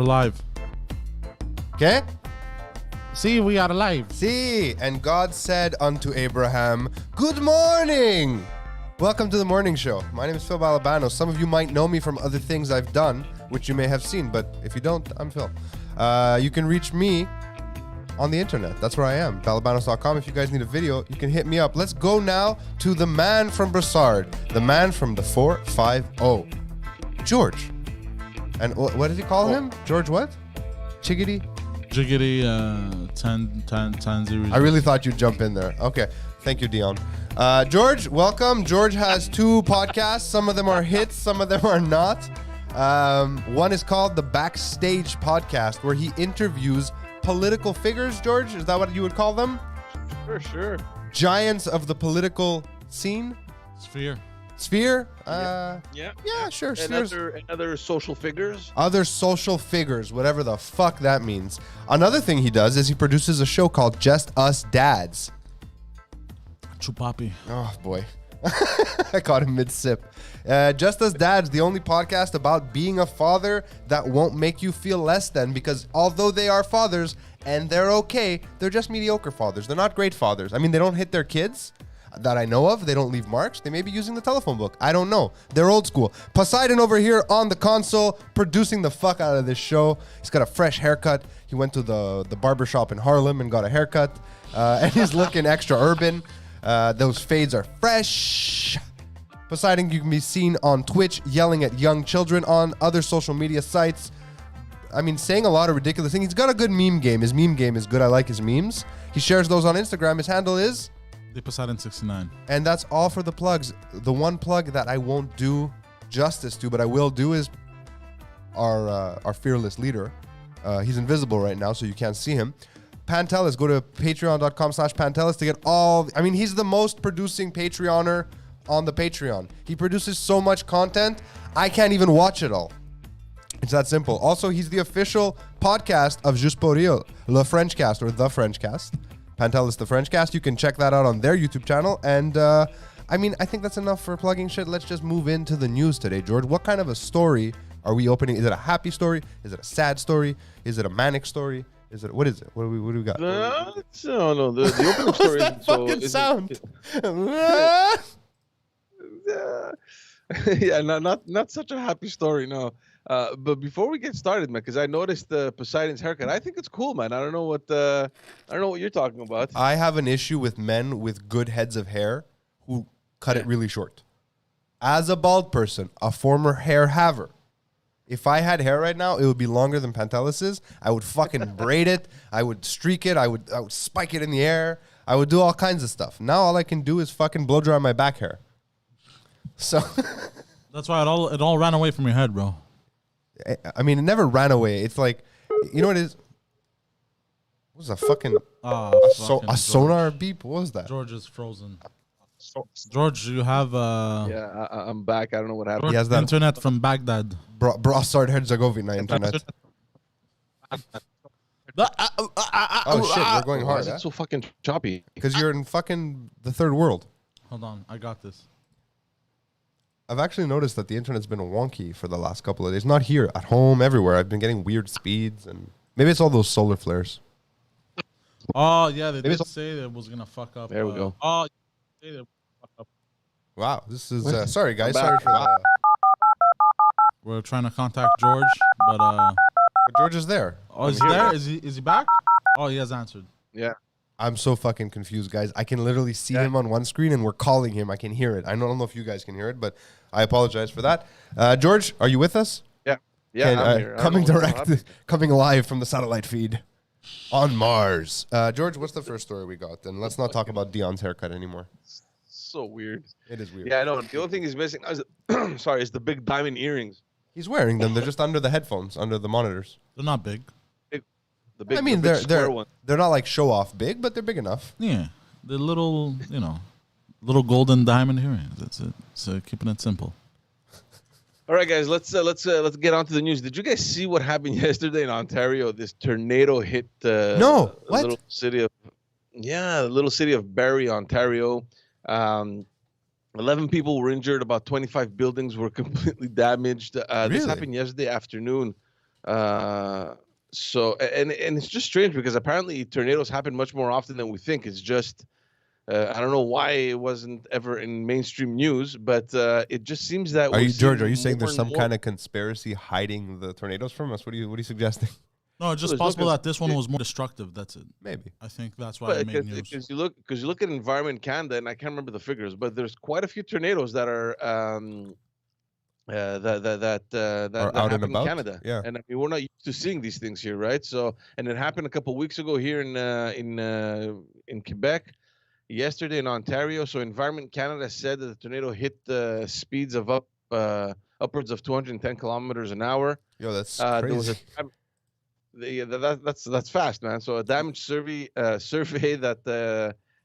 We're live. Okay? See, we are live. See, and God said unto Abraham, "Good morning." Welcome to the morning show. My name is Phil Balabano. Some of you might know me from other things I've done, which you may have seen, but if you don't, I'm Phil. You can reach me on the internet. That's where I am, balabanos.com. If you guys need a video, you can hit me up. Let's go now to the man from Brassard, the man from the 450, George. And what did he call him? George what? Chiggity? Jiggity 10-0. I really thought you'd jump in there. Okay. Thank you, Dion. George, welcome. George has 2 podcasts. Some of them are hits, some of them are not. One is called the Backstage Podcast, where he interviews political figures. George, is that what you would call them? Sure. Giants of the political scene? Sphere. Yeah, sure. And other social figures. Other social figures, whatever the fuck that means. Another thing he does is he produces a show called Just Us Dads. Chupapi. Oh, boy. I caught him mid-sip. Just Us Dads, the only podcast about being a father that won't make you feel less than, because although they are fathers and they're okay, they're just mediocre fathers. They're not great fathers. I mean, they don't hit their kids that I know of. They don't leave marks. They may be using the telephone book. I don't know. They're old school. Poseidon over here on the console, producing the fuck out of this show. He's got a fresh haircut. He went to the barbershop in Harlem and got a haircut. And he's looking extra urban. Those fades are fresh. Poseidon, you can be seen on Twitch yelling at young children, on other social media sites. I mean, saying a lot of ridiculous things. He's got a good meme game. His meme game is good. I like his memes. He shares those on Instagram. His handle is The Poseidon 69. And that's all for the plugs. The one plug that I won't do justice to, but I will do, is our fearless leader. He's invisible right now, so you can't see him. Pantelis. Go to patreon.com/Pantelis to get all... I mean, he's the most producing Patreoner on the Patreon. He produces so much content, I can't even watch it all. It's that simple. Also, he's the official podcast of Juste pour rire, Le French Cast, or The French Cast. Pantelis, The French Cast. You can check that out on their YouTube channel. And, I mean, I think that's enough for plugging shit. Let's just move into the news today, George. What kind of a story are we opening? Is it a happy story? Is it a sad story? Is it a manic story? What is it? What do we got? No. The opening story What's that fucking sound? Yeah, not such a happy story, no. But before we get started, man, because I noticed Poseidon's haircut. I think it's cool, man. I don't know what you're talking about. I have an issue with men with good heads of hair who cut it really short. As a bald person, a former hair haver, if I had hair right now, it would be longer than Pantelis's. I would fucking braid it. I would streak it. I would spike it in the air. I would do all kinds of stuff. Now all I can do is fucking blow dry my back hair. So That's why it all ran away from your head, bro. I mean, it never ran away. It's like, you know what it is? What was a fucking a sonar beep? What was that? George is frozen. George, you have Yeah, I'm back. I don't know what happened. He has that internet from Baghdad. Brassard Herzegovina internet. Oh shit, we're going Why hard. is it so fucking choppy? Because you're in fucking the third world. Hold on, I got this. I've actually noticed that the internet's been wonky for the last couple of days. Not here, at home, everywhere. I've been getting weird speeds, and maybe it's all those solar flares. Oh yeah, they did say that it was gonna fuck up. There we go. Oh, they did fuck up. Wow, this is sorry guys, sorry for that. We're trying to contact George, but But George is there. oh, is he there? Is he back? Oh, he has answered. Yeah. I'm so fucking confused, guys. I can literally see him on one screen, and we're calling him. I can hear it. I don't know if you guys can hear it, but I apologize for that. George, are you with us? Yeah, I'm here. Coming live from the satellite feed on Mars. George, what's the first story we got? And let's not talk about Dion's haircut anymore. So weird. It is weird. Yeah, I know. The only thing he's missing is, is the big diamond earrings. He's wearing them. They're just under the headphones, under the monitors. They're not big. I mean, they're not like show off big, but they're big enough. Yeah, the little little golden diamond earrings. That's it. So keeping it simple. All right, guys, let's get on to the news. Did you guys see what happened yesterday in Ontario? This tornado hit the little city of Barrie, Ontario. 11 people were injured. About 25 buildings were completely damaged. This happened yesterday afternoon. So and it's just strange because apparently tornadoes happen much more often than we think. It's just I don't know why it wasn't ever in mainstream news, but it just seems that George? Are you saying there's some more. kind of conspiracy hiding the tornadoes from us? What are you suggesting? No, it's just possible that this one was more destructive. That's it. Maybe. I think that's why it made news. Because you look at Environment Canada, and I can't remember the figures, but there's quite a few tornadoes that are that out happen and about in Canada. Yeah, and I mean we're not used to seeing these things here, right? So, and it happened a couple of weeks ago here in Quebec, yesterday in Ontario. So, Environment Canada said that the tornado hit speeds of upwards of 210 kilometers an hour. Yo, that's crazy. There was a time, that's fast, man. So a damage survey that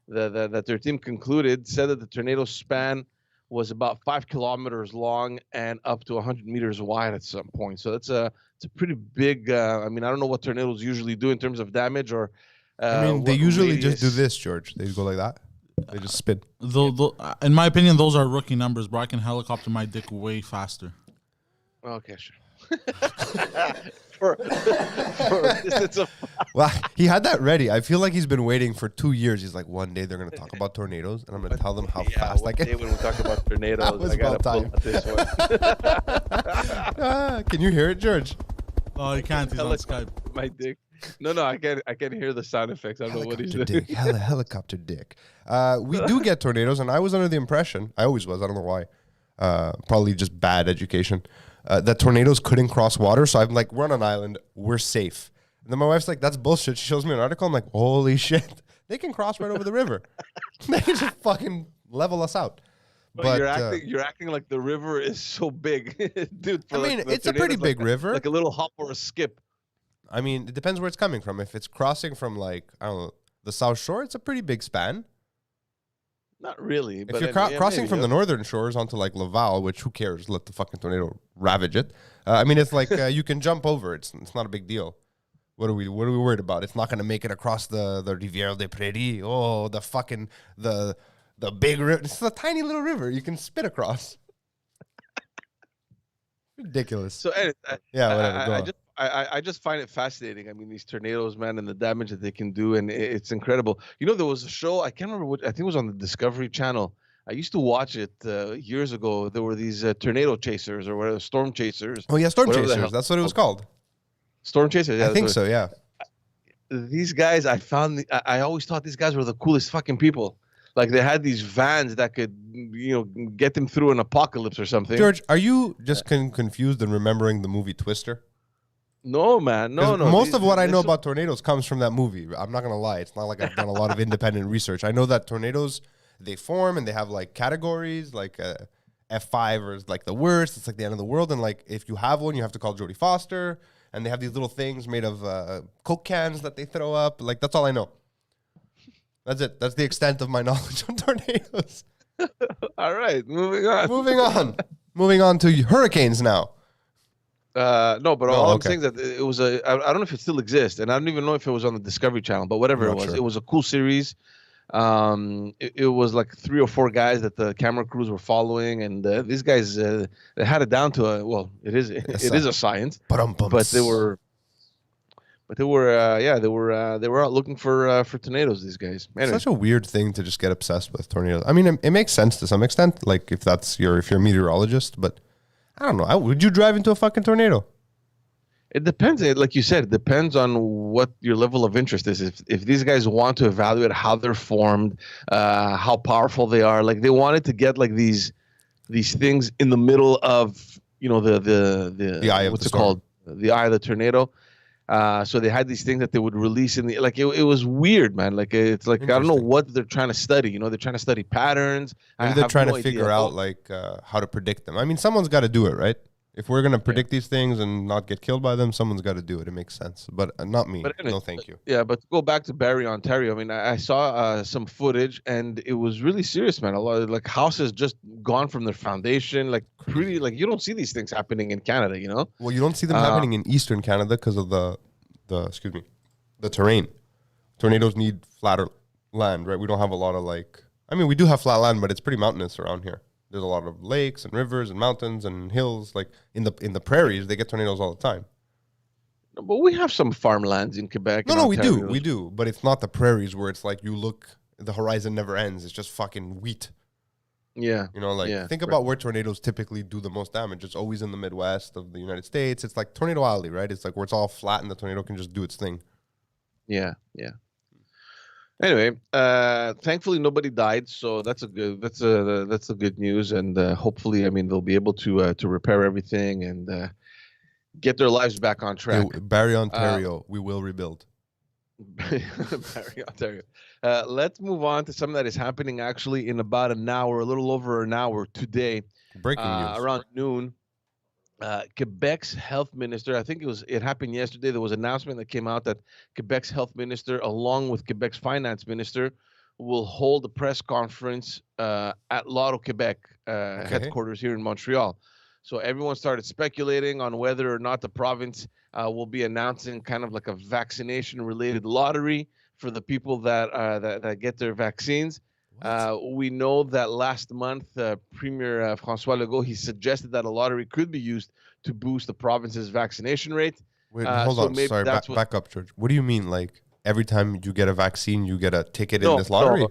their team concluded said that the tornado span was about 5 kilometers long and up to 100 meters wide at some point. So it's a pretty big. I mean, I don't know what tornadoes usually do in terms of damage, or I mean, they usually just do this, George. They go like that. They just spin. In my opinion, those are rookie numbers, bro. I can helicopter my dick way faster. Okay, sure. for a distance of. Well, he had that ready. I feel like he's been waiting for 2 years. He's like, one day they're going to talk about tornadoes, and I'm going to tell them how fast I can. When we talk about tornadoes, I got to pull out this one. Can you hear it, George? Oh, he can't. He's on Skype. My dick. No, I can hear the sound effects. I don't know what he's doing. Helicopter dick. We do get tornadoes, and I was under the impression, I always was, I don't know why, probably just bad education, that tornadoes couldn't cross water. So I'm like, we're on an island, we're safe. And then my wife's like, that's bullshit. She shows me an article. I'm like, holy shit. They can cross right over the river. They can just fucking level us out. But you're acting like the river is so big, dude. I mean, it's a pretty big river. Like a little hop or a skip. I mean, it depends where it's coming from. If it's crossing from, like, I don't know, the South Shore, it's a pretty big span. Not really. If you're crossing from the northern shores onto, like, Laval, which who cares? Let the fucking tornado ravage it. I mean, it's like you can jump over. It's not a big deal. What are we worried about? It's not going to make it across the Rivière des Prairies. Oh, the fucking the big river. It's a tiny little river you can spit across. Ridiculous. So yeah, whatever. I just find it fascinating. I mean, these tornadoes, man, and the damage that they can do, and it's incredible. You know, there was a show, I can't remember what, I think it was on the Discovery Channel. I used to watch it years ago. There were these tornado chasers or whatever, storm chasers. Oh yeah, storm chasers. That's what it was called. Storm chasers. Yeah, I think so. Yeah. These guys, I always thought these guys were the coolest fucking people. Like they had these vans that could, get them through an apocalypse or something. George, are you just confused and remembering the movie Twister? No, man. No. Most of what I know about tornadoes comes from that movie. I'm not going to lie. It's not like I've done a lot of independent research. I know that tornadoes, they form and they have like categories, like F5 is like the worst. It's like the end of the world. And like if you have one, you have to call Jodie Foster. And they have these little things made of Coke cans that they throw up. Like that's all I know. That's it. That's the extent of my knowledge on tornadoes. All right. Moving on to hurricanes now. No, but all I'm saying is that it was I don't know if it still exists, and I don't even know if it was on the Discovery Channel, but whatever it was, it was a cool series. It was like 3 or 4 guys that the camera crews were following, and these guys they had it down to it is a science, but they were out looking for tornadoes. These guys. Anyway. It's such a weird thing to just get obsessed with tornadoes. I mean, it makes sense to some extent, like if you're a meteorologist, but. I don't know. Would you drive into a fucking tornado? It depends. Like you said, it depends on what your level of interest is. If these guys want to evaluate how they're formed, how powerful they are, like they wanted to get like these things in the middle of the eye of what's the it storm. called? The eye of the tornado. So they had these things that they would release in the it was weird, man. Like it's like I don't know what they're trying to study. They're trying to study patterns. Maybe they're trying to figure out like how to predict them. I mean, someone's got to do it, right? If we're gonna predict these things and not get killed by them, someone's got to do it. It makes sense, but not me. Anyway, no, thank you. Yeah, but to go back to Barrie, Ontario. I mean, I saw some footage, and it was really serious, man. A lot of like houses just gone from their foundation, like pretty. Like you don't see these things happening in Canada, Well, you don't see them happening in Eastern Canada because of the terrain. Tornadoes need flatter land, right? We don't have a lot of we do have flat land, but it's pretty mountainous around here. There's a lot of lakes and rivers and mountains and hills. Like in the prairies, they get tornadoes all the time. But we have some farmlands in Quebec. No, and no, we Ontario. do. But it's not the prairies where it's like you look, the horizon never ends. It's just fucking wheat. Yeah. You know, like yeah, think right. about where tornadoes typically do the most damage. It's always in the Midwest of the United States. It's like Tornado Alley, right? It's like where it's all flat and the tornado can just do its thing. Yeah. Anyway, thankfully nobody died, so that's a good news, and hopefully, I mean, they'll be able to repair everything and get their lives back on track. Barrie, Ontario, we will rebuild. Barrie, Ontario. Let's move on to something that is happening actually in about an hour, a little over an hour today. Breaking news. Around noon. Quebec's health minister, I think it happened yesterday. There was an announcement that came out that Quebec's health minister, along with Quebec's finance minister, will hold a press conference at Lotto Quebec headquarters here in Montreal. So everyone started speculating on whether or not the province will be announcing kind of like a vaccination-related lottery for the people that get their vaccines. We know that last month, Premier François Legault, he suggested that a lottery could be used to boost the province's vaccination rate. Wait, hold on. Sorry, back up, George. What do you mean? Like every time you get a vaccine, you get a ticket in this lottery?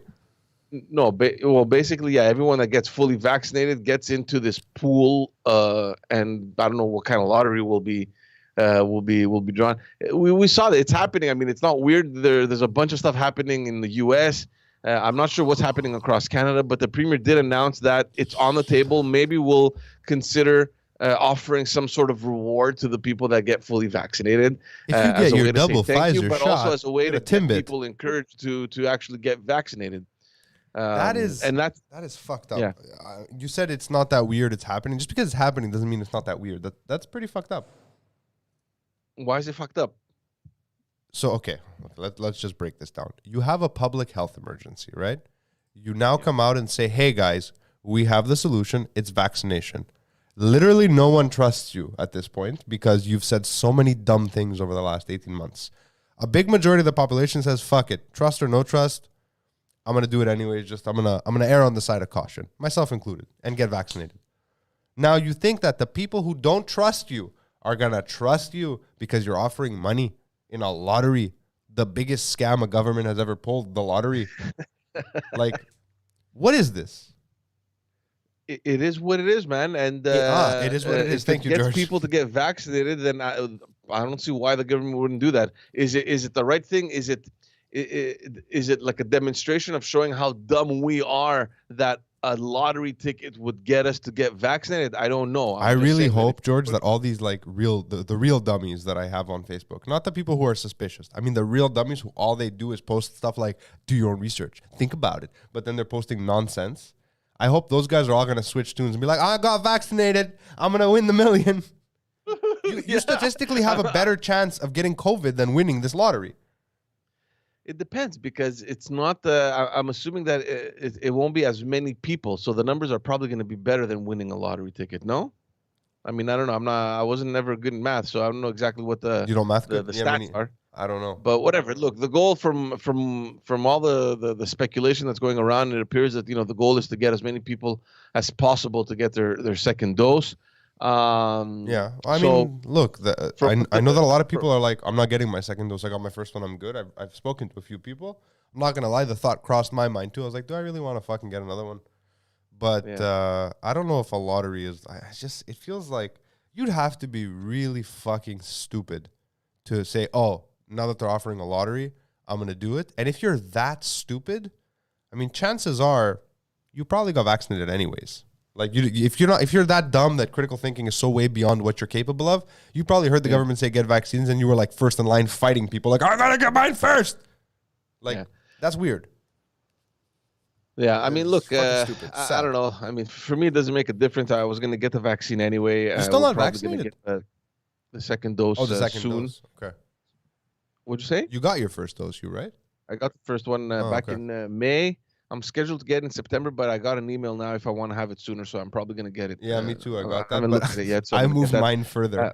No, well, basically, yeah. Everyone that gets fully vaccinated gets into this pool, and I don't know what kind of lottery will be drawn. We saw that it's happening. I mean, it's not weird. There's a bunch of stuff happening in the U.S. I'm not sure what's happening across Canada, but the premier did announce that it's on the table. Maybe we'll consider offering some sort of reward to the people that get fully vaccinated. If you get your double Pfizer but shot, also as a way to get Timbit. people encouraged to actually get vaccinated. That is fucked up. Yeah. You said it's not that weird. It's happening. Just because it's happening doesn't mean it's not that weird. That's pretty fucked up. Why is it fucked up? So, okay, let's just break this down. You have a public health emergency, right? You now come out and say, hey, guys, we have the solution. It's vaccination. Literally no one trusts you at this point because you've said so many dumb things over the last 18 months. A big majority of the population says, fuck it. Trust or no trust, I'm going to do it anyways. Just I'm going to err on the side of caution, myself included, and get vaccinated. Now, you think that the people who don't trust you are going to trust you because you're offering money in a lottery, the biggest scam a government has ever pulled, the lottery. Like, what is this? It is what it is, man. And it is what it is. Thank you, George. If it gets people to get vaccinated, then I don't see why the government wouldn't do that. Is it the right thing? Is it like a demonstration of showing how dumb we are that a lottery ticket would get us to get vaccinated? I don't know. I really hope, George, that all these like the real dummies that I have on Facebook, not the people who are suspicious. I mean, the real dummies who all they do is post stuff like, do your own research, think about it. But then they're posting nonsense. I hope those guys are all going to switch tunes and be like, I got vaccinated. I'm going to win the million. You statistically have a better chance of getting COVID than winning this lottery. It depends because it's not I'm assuming that it won't be as many people, so the numbers are probably going to be better than winning a lottery ticket. No, I mean I don't know. I wasn't never good in math, so I don't know exactly what the stats are. I don't know. But whatever. Look, the goal from all the speculation that's going around, it appears that the goal is to get as many people as possible to get their second dose. Yeah, I mean, look, I know that a lot of people are like, I'm not getting my second dose. I got my first one. I'm good. I've spoken to a few people. I'm not gonna lie, the thought crossed my mind too. I was like, do I really want to fucking get another one? But I don't know if a lottery is. It feels like you'd have to be really fucking stupid to say, oh, now that they're offering a lottery, I'm gonna do it. And if you're that stupid, I mean, chances are you probably got vaccinated anyways. Like if you're that dumb that critical thinking is so way beyond what you're capable of, you probably heard the government say get vaccines and you were like first in line fighting people like, I gotta get mine first. Like that's weird. Yeah, I mean, look, I don't know. I mean, for me, it doesn't make a difference. I was gonna get the vaccine anyway. You're still not vaccinated. Get the second dose. The second soon. dose. Okay. What'd you say? You got your first dose, right? I got the first one back in May. I'm scheduled to get it in September, but I got an email now if I want to have it sooner, so I'm probably going to get it. Yeah, me too. I got that. I haven't looked at it yet. So I moved mine further.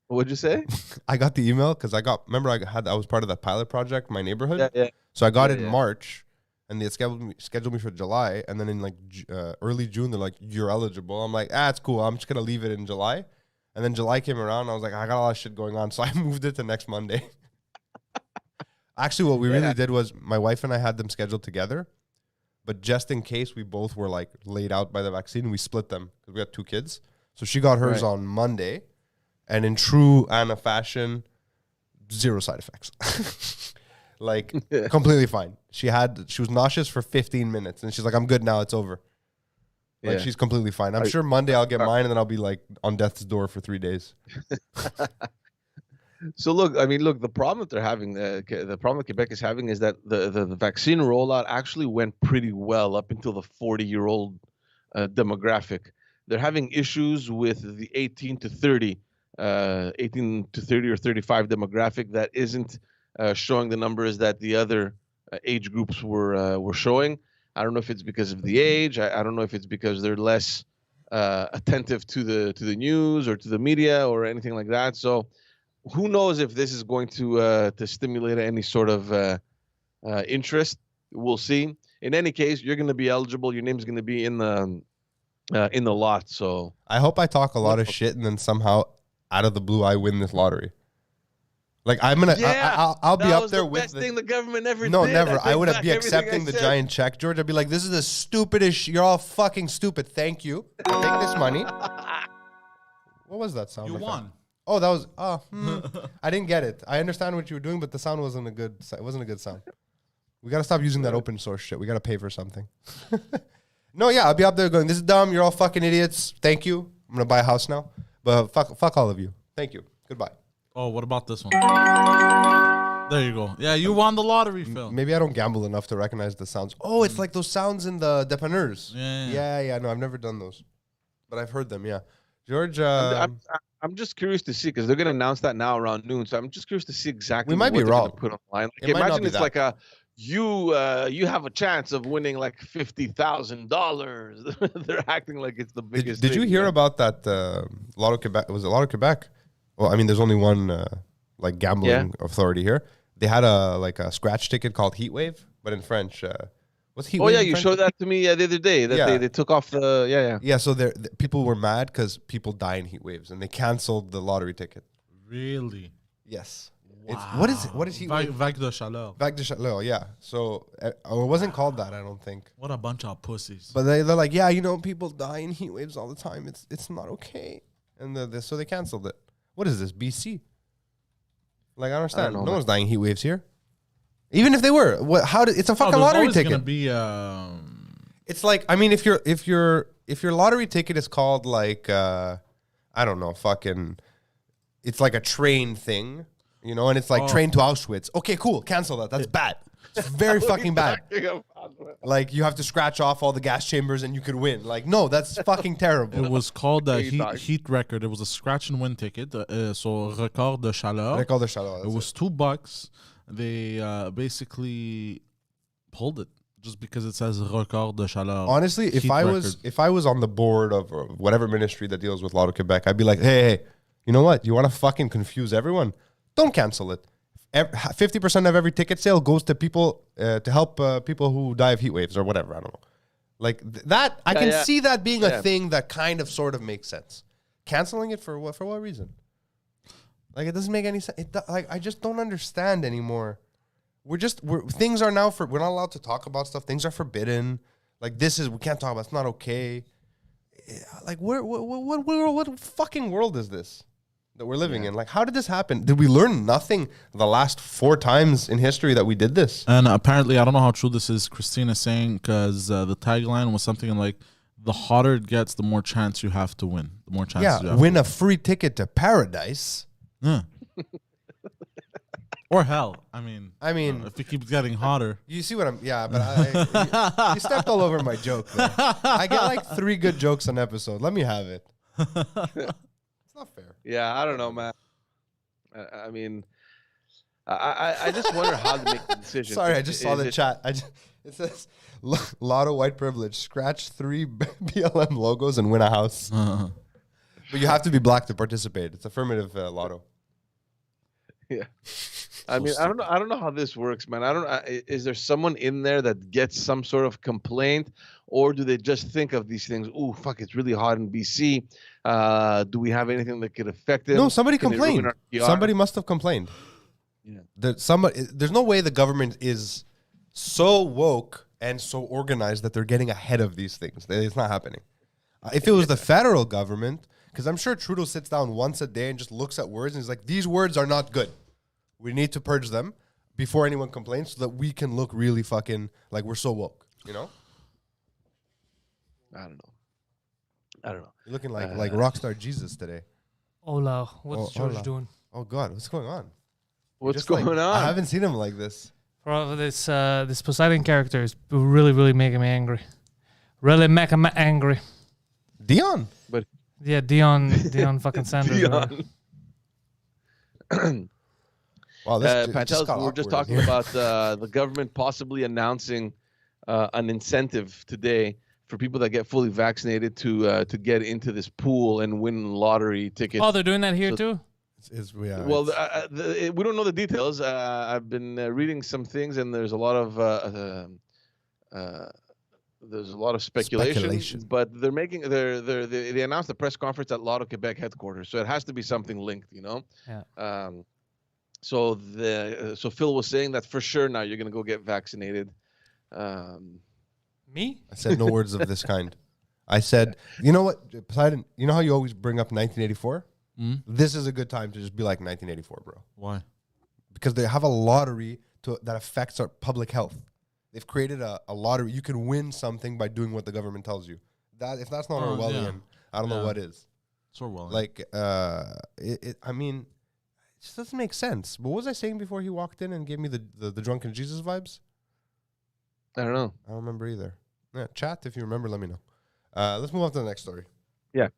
What'd you say? I got the email because I was part of that pilot project, my neighborhood. Yeah. So I got it in March, and they scheduled me for July, and then in like early June, they're like, you're eligible. I'm like, it's cool. I'm just going to leave it in July. And then July came around. And I was like, I got a lot of shit going on. So I moved it to next Monday. Actually, what we really did was my wife and I had them scheduled together. But just in case we both were like laid out by the vaccine, we split them because we had 2 kids. So she got hers on Monday. And in true Anna fashion, 0 side effects. Like completely fine. She was nauseous for 15 minutes. And she's like, I'm good now. It's over. Like she's completely fine. I'm sure Monday I'll get mine and then I'll be like on death's door for 3 days. So look, the problem that they're having, the problem that Quebec is having is that the vaccine rollout actually went pretty well up until the 40-year-old demographic. They're having issues with the 18 to 30 or 35 demographic that isn't showing the numbers that the other age groups were showing. I don't know if it's because of the age. I don't know if it's because they're less attentive to the news or to the media or anything like that. So who knows if this is going to stimulate any sort of interest? We'll see. In any case, you're going to be eligible. Your name's going to be in the lot. So I hope I talk a lot of shit and then somehow out of the blue I win this lottery. Like I'm gonna, I'll be up there with the best thing the government ever did. No, never. I would be accepting the giant check, George. I'd be like, this is the stupidest. You're all fucking stupid. Thank you. Take this money. What was that sound? You won. Oh, that was. I didn't get it. I understand what you were doing, but the sound wasn't a good. It wasn't a good sound. We gotta stop using that open source shit. We gotta pay for something. No, yeah, I'll be up there going, this is dumb. You're all fucking idiots. Thank you. I'm gonna buy a house now. But fuck all of you. Thank you. Goodbye. Oh, what about this one? There you go. Yeah, you won the lottery, Phil. Maybe I don't gamble enough to recognize the sounds. Oh, it's like those sounds in the dépanneurs. Yeah. No, I've never done those, but I've heard them. Yeah, George. I'm just curious to see because they're going to announce that now around noon. So I'm just curious to see exactly. We might be wrong. Put online. Like, imagine it's like you have a chance of winning like $50,000. They're acting like it's the biggest. Did you hear about that Lotto Quebec? Was it Lotto Quebec? Well, I mean, there's only one like gambling authority here. They had a scratch ticket called Heatwave, but in French. What's Heatwave? Oh yeah, you showed that to me the other day. That they took off the Yeah, so people were mad because people die in heat waves, and they canceled the lottery ticket. Really? Yes. Wow. What is it? What is heat wave? Vague de chaleur. Vague de chaleur, yeah. So or it wasn't called that, I don't think. What a bunch of pussies. But they're like, yeah, people die in heat waves all the time. It's not okay, and so they canceled it. What is this, BC? Like I don't understand. No one's dying in heat waves here. Even if they were, it's a fucking lottery ticket. Gonna be, it's like, I mean, if your lottery ticket is called like I don't know, fucking, it's like a train thing, and it's like train to Auschwitz. Okay, cool, cancel that. That's bad. It's very fucking bad. Like you have to scratch off all the gas chambers and you could win. Like no, that's fucking terrible. It was called a heat record. It was a scratch and win ticket. So record de chaleur. Record de chaleur. It was $2. They basically pulled it just because it says record de chaleur. Honestly, if I was on the board of whatever ministry that deals with Lotto Quebec, I'd be like, hey, you know what? You want to fucking confuse everyone? Don't cancel it. 50% of every ticket sale goes to people to help people who die of heat waves or whatever. I don't know. Like that, I can see that being a thing that kind of sort of makes sense. Canceling it for what reason? Like it doesn't make any sense. Like I just don't understand anymore. Things are now we're not allowed to talk about stuff. Things are forbidden. Like we can't talk about. It's not okay. Like what fucking world is this that we're living in? Like how did this happen? Did we learn nothing the last 4 times in history that we did this? And apparently, I don't know how true this is. Christina saying because the tagline was something like, "The hotter it gets, the more chance you have to win. The more chances you have win to a free ticket to paradise." Yeah. Or hell. I mean, if it keeps getting hotter. You see what I'm... Yeah, but you stepped all over my joke there. I get like 3 good jokes an episode. Let me have it. It's not fair. Yeah, I don't know, man. I mean, I just wonder how to make the decision. Sorry, I just saw the chat. It says, Lotto white privilege. Scratch 3 BLM logos and win a house. But you have to be black to participate. It's affirmative lotto. Yeah. I mean, I don't know. I don't know how this works, man. I don't. Is there someone in there that gets some sort of complaint, or do they just think of these things? Ooh, fuck! It's really hot in BC. Do we have anything that could affect it? No, somebody Can it ruin complained. our PR? Somebody must have complained. Yeah. There's no way the government is so woke and so organized that they're getting ahead of these things. It's not happening. If it was the federal government, because I'm sure Trudeau sits down once a day and just looks at words and he's like, these words are not good. We need to purge them before anyone complains so that we can look really fucking like we're so woke, you know? I don't know. You're looking like rockstar Jesus today. Hola, what's George hola. doing? Oh, God, what's going on? What's going on? I haven't seen him like this. Bro, this Poseidon character is really, really making me angry. Really making me angry. Dion. But Yeah, Dion fucking Sanders. Dion. Wow, this Pantelis, we were just talking about the government possibly announcing an incentive today for people that get fully vaccinated to get into this pool and win lottery tickets. Oh, they're doing that here too? Well, we don't know the details. I've been reading some things, and there's a lot of speculation. But they're making they announced a press conference at Lotto Quebec headquarters, so it has to be something linked, you know. Yeah. So Phil was saying that for sure now you're gonna go get vaccinated. Me? I said no words of this kind. I said, you know what, Poseidon? You know how you always bring up 1984? This is a good time to just be like 1984, bro. Why? Because they have a lottery that affects our public health. They've created a lottery. You can win something by doing what the government tells you. That if that's not Orwellian, I don't know what is. It's Orwellian. Like, I mean, it just doesn't make sense. What was I saying before he walked in and gave me the drunken Jesus vibes? I don't know. I don't remember either. Yeah, chat if you remember. Let me know. Let's move on to the next story. Yeah.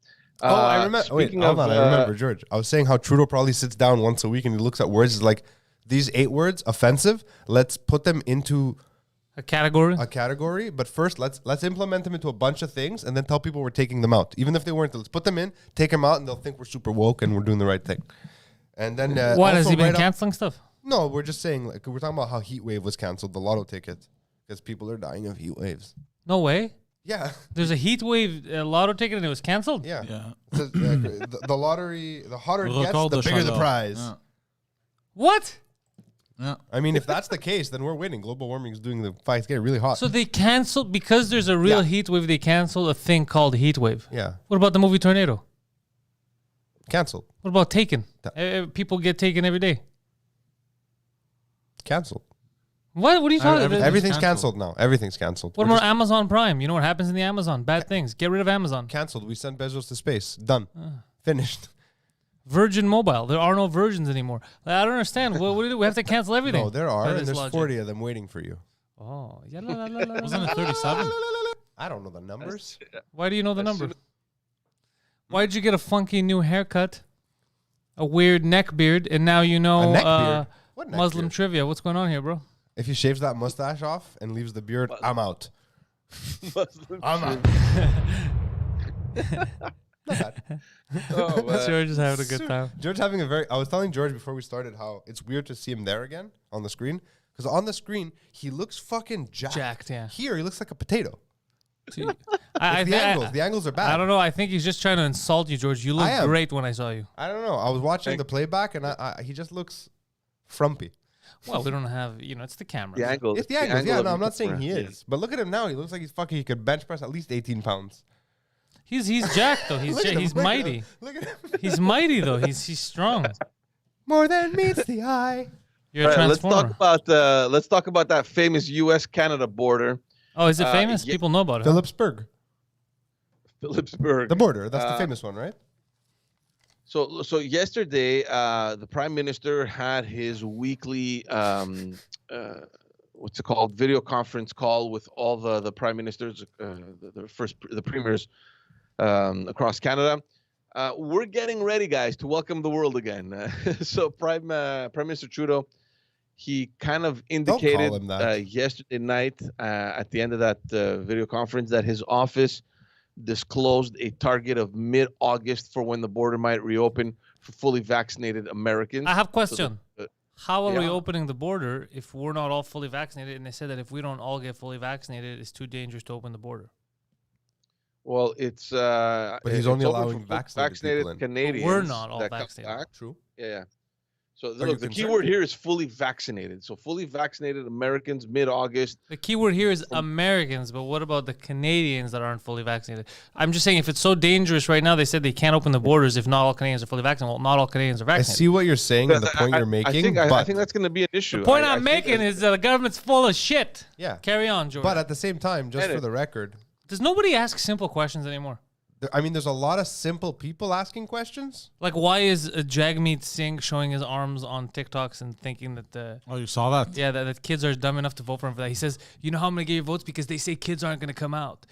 I remember. Wait, hold on. I remember, George. I was saying how Trudeau probably sits down once a week and he looks at words. He's like, these 8 words offensive. Let's put them into A category? But first, let's implement them into a bunch of things and then tell people we're taking them out, even if they weren't. Let's put them in, take them out, and they'll think we're super woke and we're doing the right thing. And then what has he been canceling stuff? No, we're just saying like we're talking about how heat wave was canceled, the lotto ticket, because people are dying of heat waves. No way. Yeah. There's a heat wave lotto ticket and it was canceled? Yeah. Yeah. The lottery, the hotter it gets, Recall the the bigger the Chagall. prize. Yeah. What? Yeah. I mean, if that's the case, then we're winning. Global warming is doing the fight. It's getting really hot. So they canceled, because there's a real heat wave, they canceled a thing called heat wave. Yeah. What about the movie Tornado? Canceled. What about Taken? People get taken every day. Canceled. What are you talking about? Everything's canceled now. Everything's canceled. What about Amazon Prime? You know what happens in the Amazon? Bad things. Get rid of Amazon. Canceled. We sent Bezos to space. Done. Finished. Virgin Mobile. There are no virgins anymore. I don't understand. What do we do? We have to cancel everything. No, there are. By And this there's logic. 40 of them waiting for you. Oh. Wasn't it 37? I don't know the numbers. Why do you know the number? Why did you get a funky new haircut? A weird neck beard, and now you know A neck beard? What neck Muslim beard? trivia. What's going on here, bro? If he shaves that mustache off and leaves the beard, I'm out. I'm out. Not bad. Oh, man. George is having a good time. George having a very. I was telling George before we started how it's weird to see him there again on the screen, because on the screen he looks fucking jacked. Jacked, yeah. Here he looks like a potato. See, The angles are bad. I don't know. I think he's just trying to insult you, George. You look great when I saw you. I don't know. I was watching the playback and he just looks frumpy. Well, we don't have, it's the camera. The angle. It's the angles. Yeah, of no, I'm the not saying camera, he is. But look at him now. He looks like he could bench press at least 18 pounds. He's jacked though. Look at him, He's look at mighty. him, Look at him. He's mighty though. He's strong. More than meets the eye. You're a transformer. Let's talk about that famous U.S.-Canada border. Oh, is it famous? People know about it. Phillipsburg. Phillipsburg. The border. That's the famous one, right? So yesterday, the Prime Minister had his weekly what's it called, video conference call with all the prime ministers, the premiers across Canada. We're getting ready, guys, to welcome the world again. So Prime Minister Trudeau, he kind of indicated yesterday night at the end of that video conference that his office disclosed a target of mid-August for when the border might reopen fully vaccinated Americans. I have a question. How are we yeah. opening the border if we're not all fully vaccinated? And they said that if we don't all get fully vaccinated, it's too dangerous to open the border. Well, it's but he's it's only open allowing for vaccinated people in. Canadians. But we're not all that come vaccinated. back. True. Yeah. So Are you look, the concerned? key word here is fully vaccinated. So fully vaccinated Americans mid-August. The key word here is Americans, but what about the Canadians that aren't fully vaccinated? I'm just saying, if it's so dangerous right now, they said they can't open the borders if not all Canadians are fully vaccinated. Well, not all Canadians are I vaccinated. see what you're saying and the point you're making. I think that's going to be an issue. The point I'm making is that the government's full of shit. Yeah. Carry on, George. But at the same time, just for the record, Does nobody ask simple questions anymore? I mean, there's a lot of simple people asking questions. Like, why is Jagmeet Singh showing his arms on TikToks and thinking that Oh, you saw that? yeah, that kids are dumb enough to vote for him for that? He says, you know how I'm going to get your votes? Because they say kids aren't going to come out.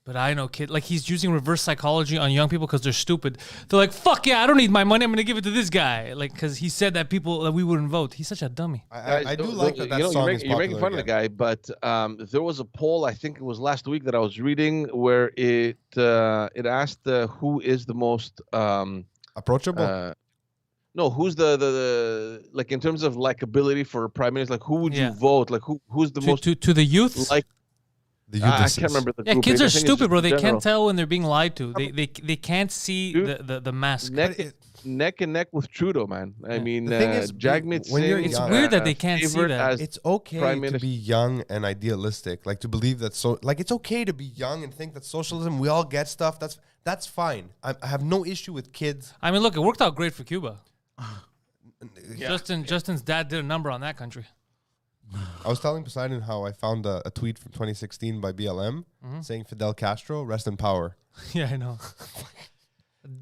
But I know like he's using reverse psychology on young people because they're stupid. They're like, fuck yeah, I don't need my money. I'm going to give it to this guy. Like, because he said that we wouldn't vote. He's such a dummy. I do like that song is popular. You're making fun of the guy, but there was a poll, I think it was last week, that I was reading where it asked who is the most approachable. No, who's the like in terms of likability for prime minister? Like, who would you vote? Like, who's the most to the youth? like? I can't remember the group. Kids I are think it's stupid, just bro. in They general. can't tell when they're being lied to. They can't see the mask. Neck and neck with Trudeau, man. I mean, The thing is, Jagmeet when you're Singh. It's young, weird that they can't see favored that. as It's okay Prime to Minister. be young and idealistic, like to believe that it's okay to be young and think that socialism, we all get stuff. That's fine. I have no issue with kids. I mean, look, it worked out great for Cuba. Yeah. Justin's dad did a number on that country. I was telling Poseidon how I found a tweet from 2016 by BLM saying Fidel Castro, rest in power. Yeah, I know.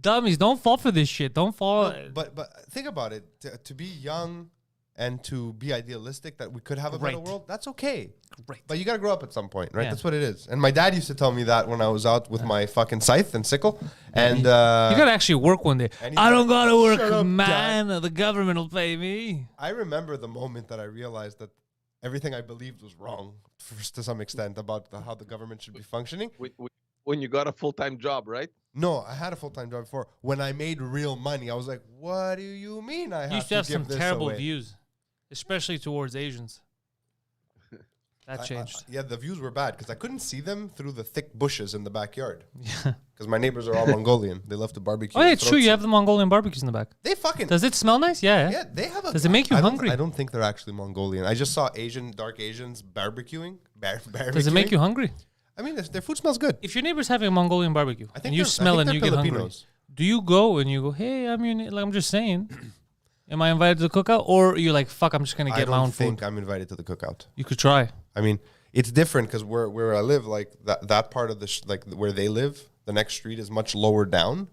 Dummies, don't fall for this shit. Don't fall. But think about it. To be young and to be idealistic that we could have a better Right. world, that's okay. Great. But you got to grow up at some point, right? Yeah. That's what it is. And my dad used to tell me that when I was out with my fucking scythe and sickle. And You gotta actually work one day. and he's I don't like, gotta work, "Shut up, man. The government will pay me. I remember the moment that I realized that everything I believed was wrong to some extent about how the government should be functioning. When you got a full-time job, right? No, I had a full-time job before. When I made real money, I was like, what do you mean I You have used to to have give some this terrible away? views, especially towards Asians. That changed. Yeah, the views were bad because I couldn't see them through the thick bushes in the backyard. Yeah. Because my neighbors are all Mongolian. They love to barbecue. Oh, yeah, and it's throw true. You some- have the Mongolian barbecues in the back. They fucking... Does it smell nice? Yeah. Yeah, they have a... Does it make you hungry? I don't think they're actually Mongolian. I just saw dark Asians barbecuing. Does it make you hungry? I mean, their food smells good. If your neighbor's having a Mongolian barbecue I think and you they're- I smell think it and they're you get hungry, Filipinos. do you go and you go, hey, I'm just saying, am I invited to the cookout? Or you're like, fuck, I'm just going to I get my own don't think food? I'm invited to the cookout. You could try. I mean, it's different because where I live, like that part of the like where they live, the next street is much lower down.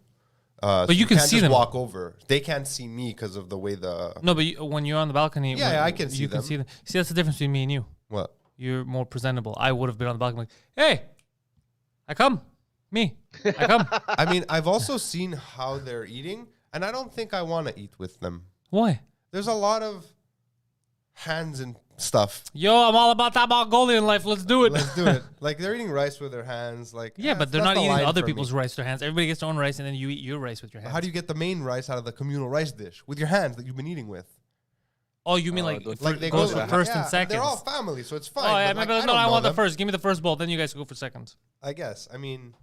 So you can can't see just them. walk over. They can't see me because of the way the No, but when you're on the balcony, Yeah, I can see you them. can see them. See, that's the difference between me and you. what. You're more presentable. I would have been on the balcony like, hey, I come. Me. I come. I mean, I've also seen how they're eating, and I don't think I want to eat with them. Why? There's a lot of hands and stuff. Yo, I'm all about that Mongolian life. Let's do it. Let's do it. Like they're eating rice with their hands. Like Yeah, but that's they're not the eating line other for me. people's rice with their hands. Everybody gets their own rice, and then you eat your rice with your hands. How do you get the main rice out of the communal rice dish with your hands that you've been eating with? Oh, you mean like They goes go for first and yeah, second? They're all family, so it's fine. Oh yeah, but, like, maybe, no, don't I know want the them. first. Give me the first bowl, then you guys go for seconds. I guess. I mean,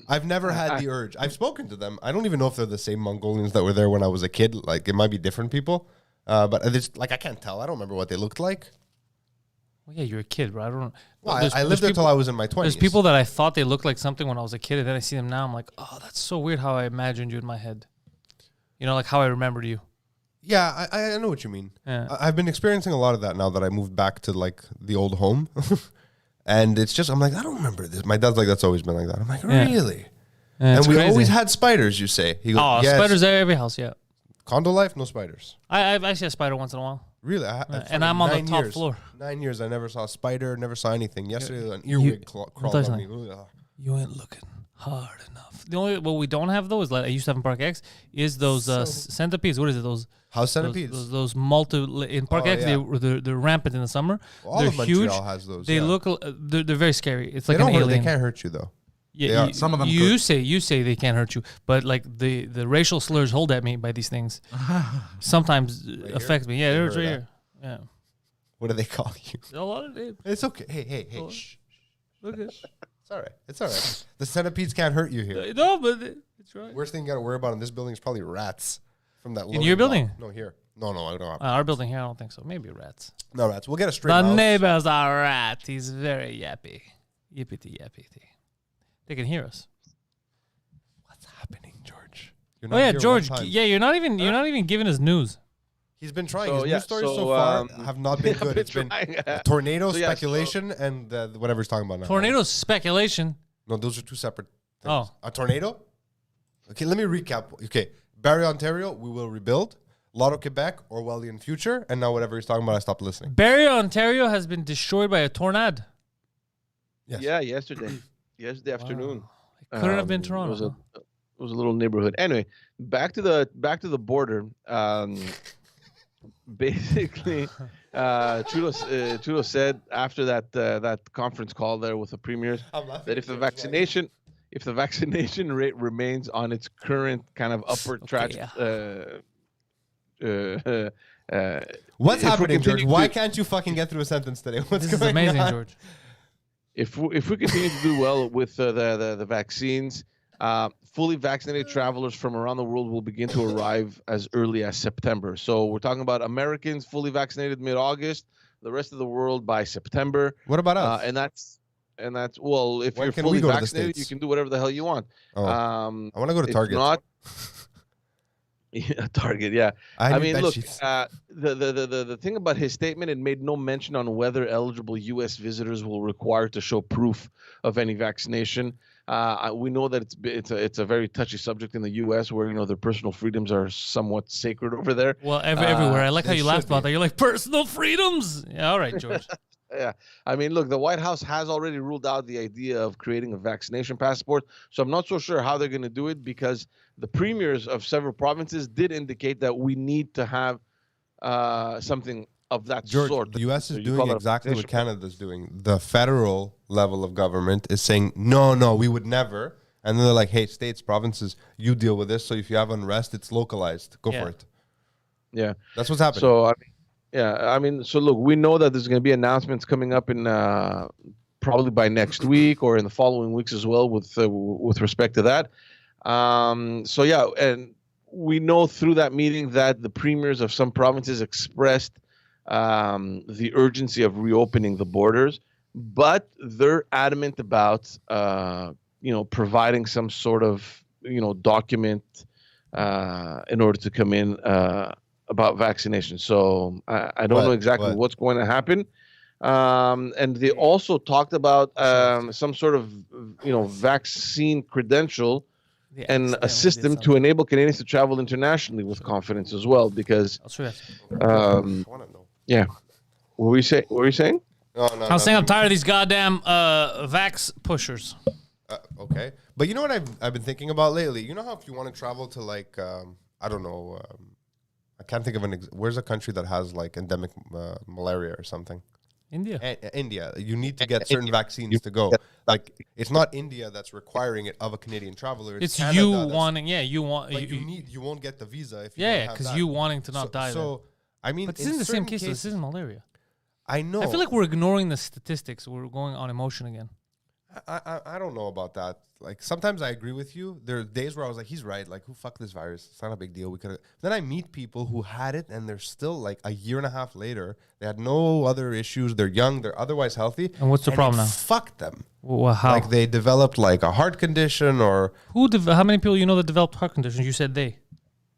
I've never had the urge. I've spoken to them. I don't even know if they're the same Mongolians that were there when I was a kid. Like, it might be different people. But it's like I can't tell. I don't remember what they looked like. Well, yeah, you're a kid, bro. I don't know. Well, There's- I there's lived there people- till I was in my 20s. There's people that I thought they looked like something when I was a kid, and then I see them now. I'm like, oh, that's so weird how I imagined you in my head. You know, like how I remembered you. Yeah, I know what you mean. Yeah. I've been experiencing a lot of that now that I moved back to like the old home. And it's just, I'm like, I don't remember this. My dad's like, that's always been like that. I'm like, Yeah. really? Yeah, it's and we crazy. always had spiders, you say. He goes, Oh, yes. spiders at every house, yeah. Condo life, no spiders. I see a spider once in a while. Really? And I'm on the top floor. 9 years, I never saw a spider, never saw anything. Yesterday, an earwig crawled on me. Ugh. You ain't looking hard enough. The only what we don't have though is like I used to have in Park X is those centipedes. What is it? Those House centipedes. Those in Park X. yeah. They're rampant in the summer. All they're of Montreal huge. has those. They yeah. look. They're very scary. It's They like an don't hurt, alien. they can't hurt you though. Yeah, some of them you say they can't hurt you, but like the racial slurs hold at me by these things sometimes affect me. Yeah, they're right here. Yeah. What do they call you? A lot of names. It's okay. Hey. Shh. Look at It's all right. It's all right. The centipedes can't hurt you here. no, but it's right. Worst thing you got to worry about in this building is probably rats from that. In your building? No, here. No, I don't have. Our building here, I don't think so. Maybe rats. No rats. We'll get a straight The mouse. neighbors are rats. He's very yappy. Yippity yappity. They can hear us. What's happening, George? You're Oh yeah, here George. one time. Yeah, you're not even giving us news. He's been trying. So, His yeah, news stories so, so far have not been good. It's been trying. tornado So, yeah, speculation and whatever he's talking about now. Tornado speculation. No, those are two separate things. Oh. A tornado? Okay, let me recap. Okay, Barrie, Ontario, we will rebuild. Lotto, Quebec, Orwellian future. And now whatever he's talking about, I stopped listening. Barrie, Ontario has been destroyed by a tornado. Yes. Yeah, yesterday afternoon. It couldn't have been Toronto. It was a little neighborhood. Anyway, back to the border. Basically, Trudeau said after that conference call there with the premiers that if the vaccination rate remains on its current kind of upward track. What's happening, George? Why can't you fucking get through a sentence today? What's This is going amazing, on? George. If we continue to do well with the vaccines, fully vaccinated travelers from around the world will begin to arrive as early as September. So we're talking about Americans fully vaccinated mid-August, the rest of the world by September. What about us? And that's well, if When you're can we fully go to the vaccinated, you States? can do whatever the hell you want. Oh. I want to go to If Target. not, yeah, Target, yeah. I mean, look, the thing about his statement, it made no mention on whether eligible U.S. visitors will require to show proof of any vaccination. We know that it's a very touchy subject in the U.S. where their personal freedoms are somewhat sacred over there. Well, everywhere. I like how they you laughed should about be. that. You're like, personal freedoms. Yeah, all right, George. Yeah, I mean, look, the White House has already ruled out the idea of creating a vaccination passport. So I'm not so sure how they're going to do it because the premiers of several provinces did indicate that we need to have something of that George, sort. the U.S. is So you doing call it a exactly what vaccination Canada's doing. The federal level of government is saying, no, we would never. And then they're like, hey, states, provinces, you deal with this. So if you have unrest, it's localized. Go for it. Yeah. That's what's happening. So, so look, we know that there's going to be announcements coming up in probably by next week or in the following weeks as well with respect to that. And we know through that meeting that the premiers of some provinces expressed the urgency of reopening the borders, but they're adamant about providing some sort of document in order to come in about vaccination. So I don't know exactly what's going to happen. And they also talked about some sort of vaccine credential and a system to enable Canadians to travel internationally with confidence as well. Because yeah, what were you saying? No, I was saying I'm tired of these goddamn vax pushers. Okay, but you know what I've been thinking about lately? You know how if you want to travel to like I don't know, I can't think of where's a country that has like endemic malaria or something? India. India. You need to get certain vaccines to go. Like it's not India that's requiring it of a Canadian traveler. It's Canada you wanting. Yeah, you want. Like you won't get the visa if you yeah, because because you wanting to not die. So I mean, but this isn't the same case. This isn't malaria. I know. I feel like we're ignoring the statistics. We're going on emotion again. I don't know about that. Like sometimes I agree with you. There are days where I was like, he's right. Like who fuck this virus? It's not a big deal. We could. Then I meet people who had it and they're still like a year and a half later. They had no other issues. They're young. They're otherwise healthy. And what's the problem now? Fuck them. Well, how? Like they developed like a heart condition or how many people that developed heart conditions? You said they.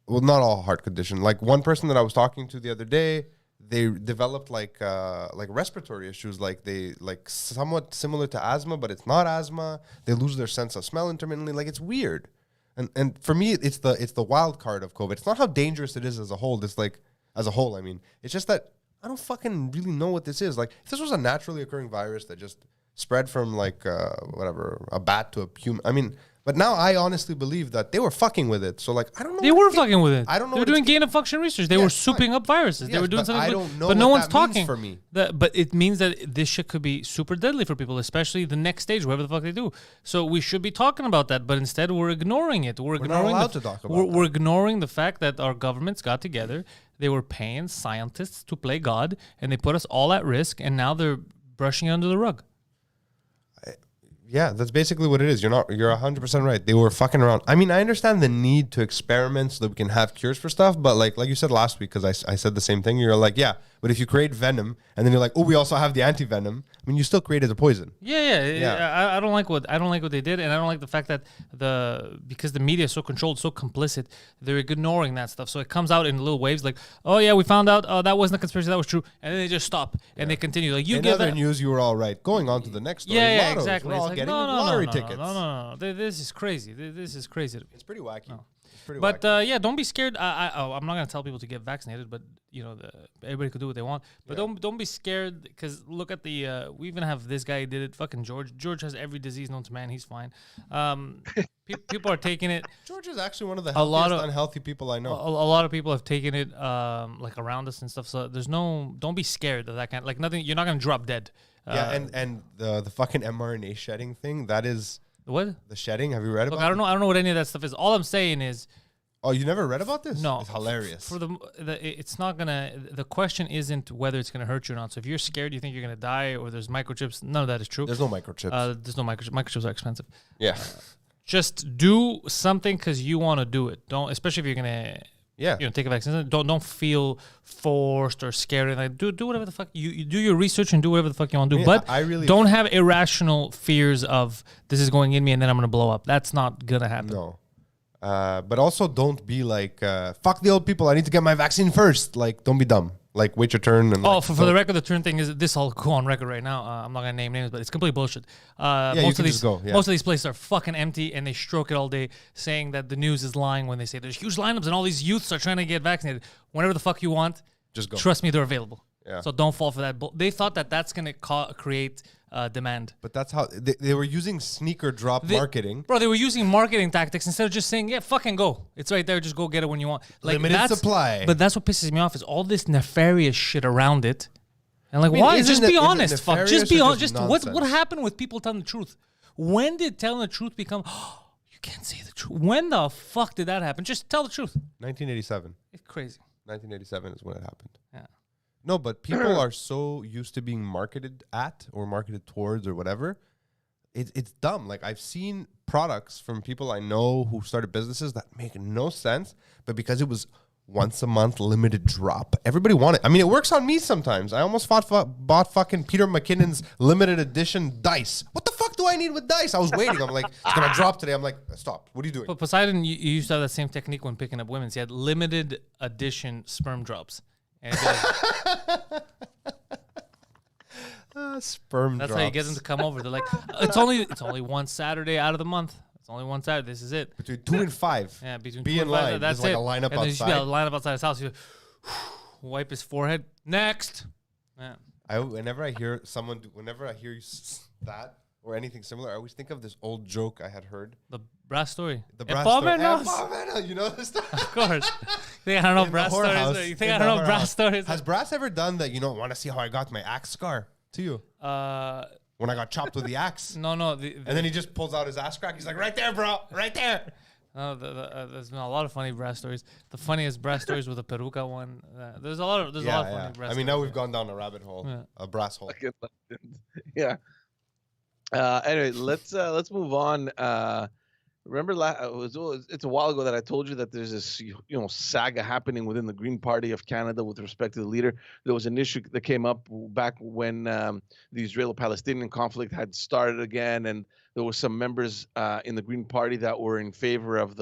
Well, not all heart condition. Like one person that I was talking to the other day, they developed like respiratory issues, like they like somewhat similar to asthma, but it's not asthma. They lose their sense of smell intermittently. Like it's weird. And for me, it's the wild card of COVID. It's not how dangerous it is as a whole. It's like as a whole. I mean, it's just that I don't fucking really know what this is. Like if this was a naturally occurring virus that just spread from like a bat to a human. I mean, But now I honestly believe that they were fucking with it. So like, I don't know. They were fucking with it. I don't know. They were doing gain of function research. They were souping up viruses. They were doing something. I don't know. But no what one's that means talking for me. But it means that this shit could be super deadly for people, especially the next stage, whatever the fuck they do. So we should be talking about that. But instead, we're ignoring it. We're ignoring not allowed to talk about We're ignoring the fact that our governments got together. They were paying scientists to play God, and they put us all at risk. And now they're brushing it under the rug. Yeah, that's basically what it is. You're 100% right. They were fucking around. I mean, I understand the need to experiment so that we can have cures for stuff, but like you said last week, because I said the same thing. You're like, yeah, but if you create venom and then you're like, oh, we also have the anti-venom. I mean, you still created the poison. Yeah. I don't like what they did, and I don't like the fact that because the media is so controlled, so complicit, they're ignoring that stuff. So it comes out in little waves, like, oh yeah, we found out that wasn't a conspiracy, that was true, and then they just stop and they continue. Like in other news, you were all right. Going on to the next story. Yeah, lottos. exactly. We're all It's like, getting no, lottery tickets. No. This is crazy. This is crazy. It's pretty wacky. No. But yeah, don't be scared. I'm not gonna tell people to get vaccinated, but everybody could do what they want. But don't be scared, because look at the. We even have this guy who did it. Fucking George. George has every disease known to man. He's fine. People are taking it. George is actually one of the healthiest unhealthy people I know. A lot of people have taken it, like around us and stuff. So don't be scared of that kind. Like nothing. You're not gonna drop dead. And the fucking mRNA shedding thing, that is. What? The shedding? Have you read about it? I don't know what any of that stuff is. All I'm saying is. Oh, you never read about this? No. It's hilarious. It's not gonna. The question isn't whether it's gonna hurt you or not. So if you're scared, you think you're gonna die, or there's microchips. None of that is true. There's no microchips. There's no microchips. Microchips are expensive. Yeah. Just do something because you want to do it. Don't, especially if you're gonna. Yeah. Take a vaccine. Don't feel forced or scared. Like do whatever the fuck you do your research and do whatever the fuck you want to do. But don't have irrational fears of this is going in me and then I'm gonna blow up. That's not gonna happen. No. But also don't be like fuck the old people. I need to get my vaccine first. Like don't be dumb. Like wait your turn. And for the record, the turn thing is this. I'll go on record right now. I'm not gonna name names, but it's complete bullshit. Most of these places are fucking empty, and they stroke it all day, saying that the news is lying when they say there's huge lineups and all these youths are trying to get vaccinated. Whenever the fuck you want, just go. Trust me, they're available. Yeah. So don't fall for that. They thought that that's gonna create demand. But that's how they were using sneaker drop marketing. Bro, they were using marketing tactics instead of just saying, yeah, fucking go. It's right there. Just go get it when you want. Like, limited supply. But that's what pisses me off is all this nefarious shit around it. And like, why? Just be honest. Fuck. Just be honest. Just what happened with people telling the truth? When did telling the truth become, oh, you can't say the truth? When the fuck did that happen? Just tell the truth. 1987. It's crazy. 1987 is when it happened. Yeah. No, but people are so used to being marketed at or marketed towards or whatever. It's dumb. Like I've seen products from people I know who started businesses that make no sense, but because it was once a month limited drop, everybody wanted. I mean, it works on me sometimes. I almost bought fucking Peter McKinnon's limited edition dice. What the fuck do I need with dice? I was waiting. I'm like, it's gonna drop today. I'm like, stop. What are you doing? But Poseidon, you used to have that same technique when picking up women. He had limited edition sperm drops. And sperm that's drops. how you get them to come over. They're like, it's only one Saturday out of the month. It's only one Saturday. This is it. Between 2 and 5. Yeah, between be 2 in and 5. line. That's There's it. like a lineup and outside. Then you line up outside his house. You wipe his forehead. Next. Yeah. Whenever I hear you that or anything similar, I always think of this old joke I had heard. The brass story. The brass story. You know this stuff? Of course. You think I don't know brass stories? You think I don't know brass stories? Has brass ever done that? You know, want to see how I got my axe scar to you? When I got chopped with the axe. No. And then he just pulls out his ass crack. He's like, right there, bro. Right there. No, there's been a lot of funny brass stories. The funniest brass stories with the peruca one. There's a lot of funny brass stories. I mean, now we've gone down a rabbit hole, a brass hole. Yeah. Anyway, let's move on. Remember, it's a while ago that I told you that there's this saga happening within the Green Party of Canada with respect to the leader. There was an issue that came up back when the Israeli-Palestinian conflict had started again, and there were some members in the Green Party that were in favor of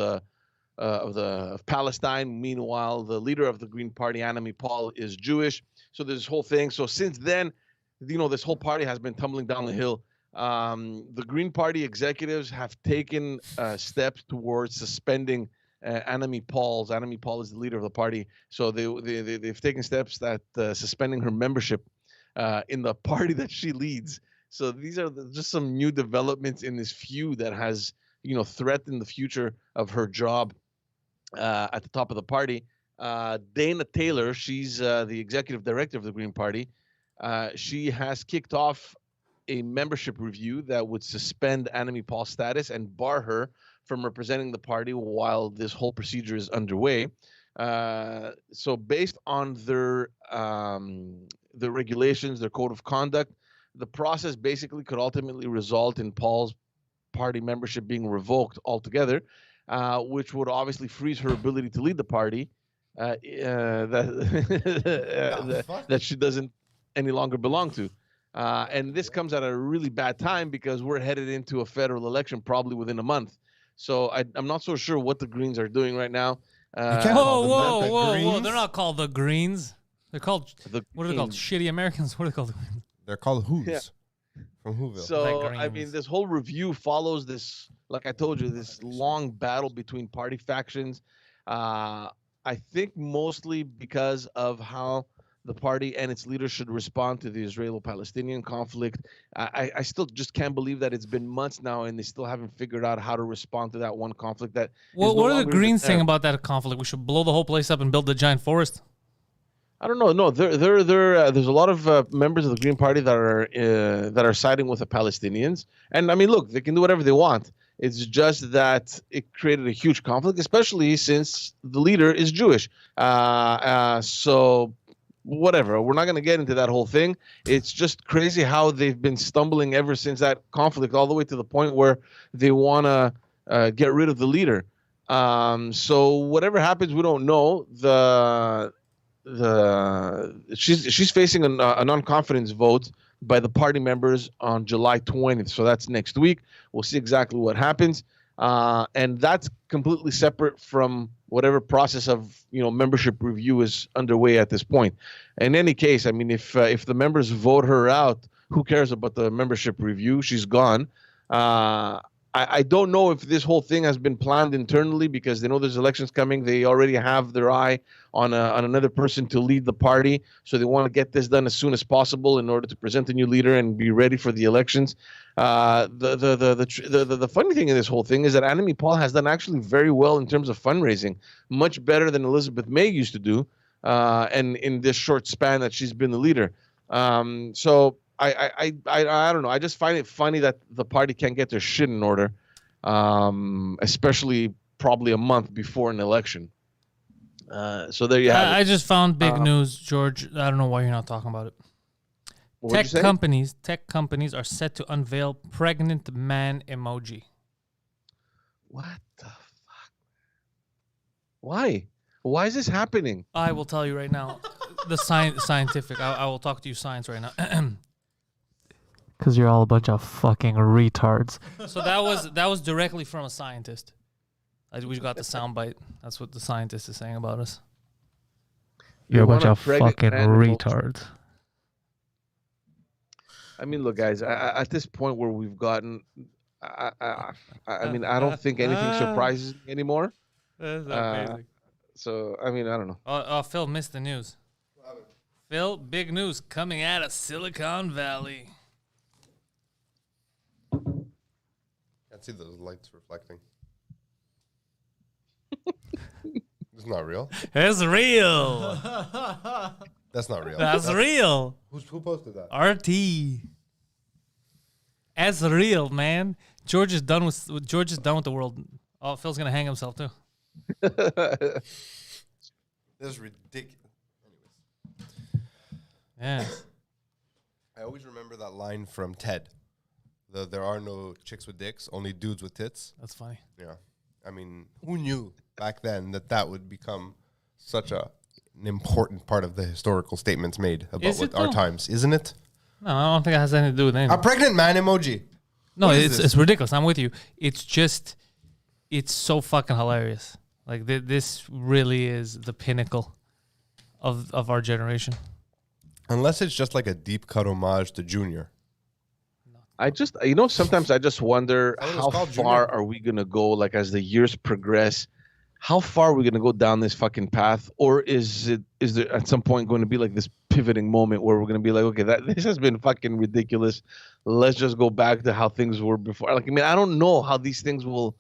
Palestine. Meanwhile, the leader of the Green Party, Anami Paul, is Jewish. So there's this whole thing. So since then, this whole party has been tumbling down the hill. The Green Party executives have taken steps towards suspending Anami Paul. Anami Paul is the leader of the party, so they've taken steps that suspending her membership in the party that she leads. So these are just some new developments in this feud that has threaten the future of her job at the top of the party. Dana Taylor, she's the executive director of the Green Party. She has kicked off a membership review that would suspend Annemie Paul's status and bar her from representing the party while this whole procedure is underway. So based on their regulations, their code of conduct, the process basically could ultimately result in Paul's party membership being revoked altogether, which would obviously freeze her ability to lead the party that she doesn't any longer belong to. And this comes at a really bad time because we're headed into a federal election probably within a month. So I'm not so sure what the Greens are doing right now. Whoa. They're not called the Greens. They're called, what are they called? Shitty Americans? What are they called? They're called Who's. Yeah. From Whoville. So, I mean, this whole review follows this, like I told you, this long battle between party factions. I think mostly because of how the party and its leaders should respond to the Israeli-Palestinian conflict. I still just can't believe that it's been months now and they still haven't figured out how to respond to that one conflict. What are the Greens saying about that conflict? We should blow the whole place up and build a giant forest? I don't know. No, there's a lot of members of the Green Party that are siding with the Palestinians. And I mean, look, they can do whatever they want. It's just that it created a huge conflict, especially since the leader is Jewish. So whatever, we're not going to get into that whole thing. It's just crazy how they've been stumbling ever since that conflict, all the way to the point where they want to get rid of the leader. So whatever happens, we don't know. She's facing a non-confidence vote by the party members on July 20th. So that's next week. We'll see exactly what happens. And that's completely separate from whatever process of membership review is underway at this point. In any case, I mean, if the members vote her out, who cares about the membership review? She's gone. I don't know if this whole thing has been planned internally because they know there's elections coming. They already have their eye on another person to lead the party, so they want to get this done as soon as possible in order to present a new leader and be ready for the elections. The funny thing in this whole thing is that Annemie Paul has done actually very well in terms of fundraising, much better than Elizabeth May used to do, and in this short span that she's been the leader. So I don't know. I just find it funny that the party can't get their shit in order, especially probably a month before an election. So there you have it. I just found big news, George. I don't know why you're not talking about it. Tech companies are set to unveil pregnant man emoji. What the fuck? Why? Why is this happening? I will tell you right now. The scientific. I will talk to you science right now. Because you're all a bunch of fucking retards. So that was directly from a scientist. We got the soundbite. That's what the scientist is saying about us. You're a bunch of fucking retards. I mean, look, guys. At this point where we've gotten, I mean, I don't think anything surprises me anymore. That's amazing. So I mean, I don't know. Phil missed the news. Phil, big news coming out of Silicon Valley. Can't see those lights reflecting. It's not real. It's real. That's not real. That's real. Who posted that? RT. That's real, man. George is done with the world. Oh, Phil's gonna hang himself too. That's ridiculous. Yeah. I always remember that line from Ted. There are no chicks with dicks, only dudes with tits. That's funny. Yeah. I mean, who knew back then that would become such an important part of the historical statements made about our times, isn't it? No, I don't think it has anything to do with anything. A pregnant man emoji. No, it's ridiculous. I'm with you. It's just, it's so fucking hilarious. Like, this really is the pinnacle of our generation. Unless it's just like a deep cut homage to Junior. I just, sometimes I just wonder how far are we going to go, like, as the years progress, how far are we going to go down this fucking path, or is there at some point going to be like this pivoting moment where we're going to be like, okay, this has been fucking ridiculous. Let's just go back to how things were before. Like, I mean, I don't know how these things will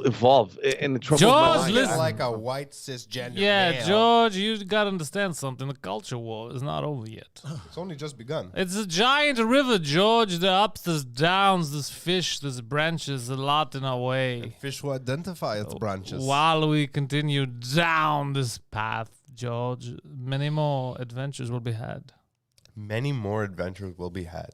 evolve, and it troubles my George, mind. listen. Like a white cisgender Yeah, male. George, you gotta understand something. The culture war is not over yet. It's only just begun. It's a giant river, George. There are ups, there's downs, there's fish, there's branches, a lot in our way. Fish will identify its branches. While we continue down this path, George, many more adventures will be had. Many more adventures will be had.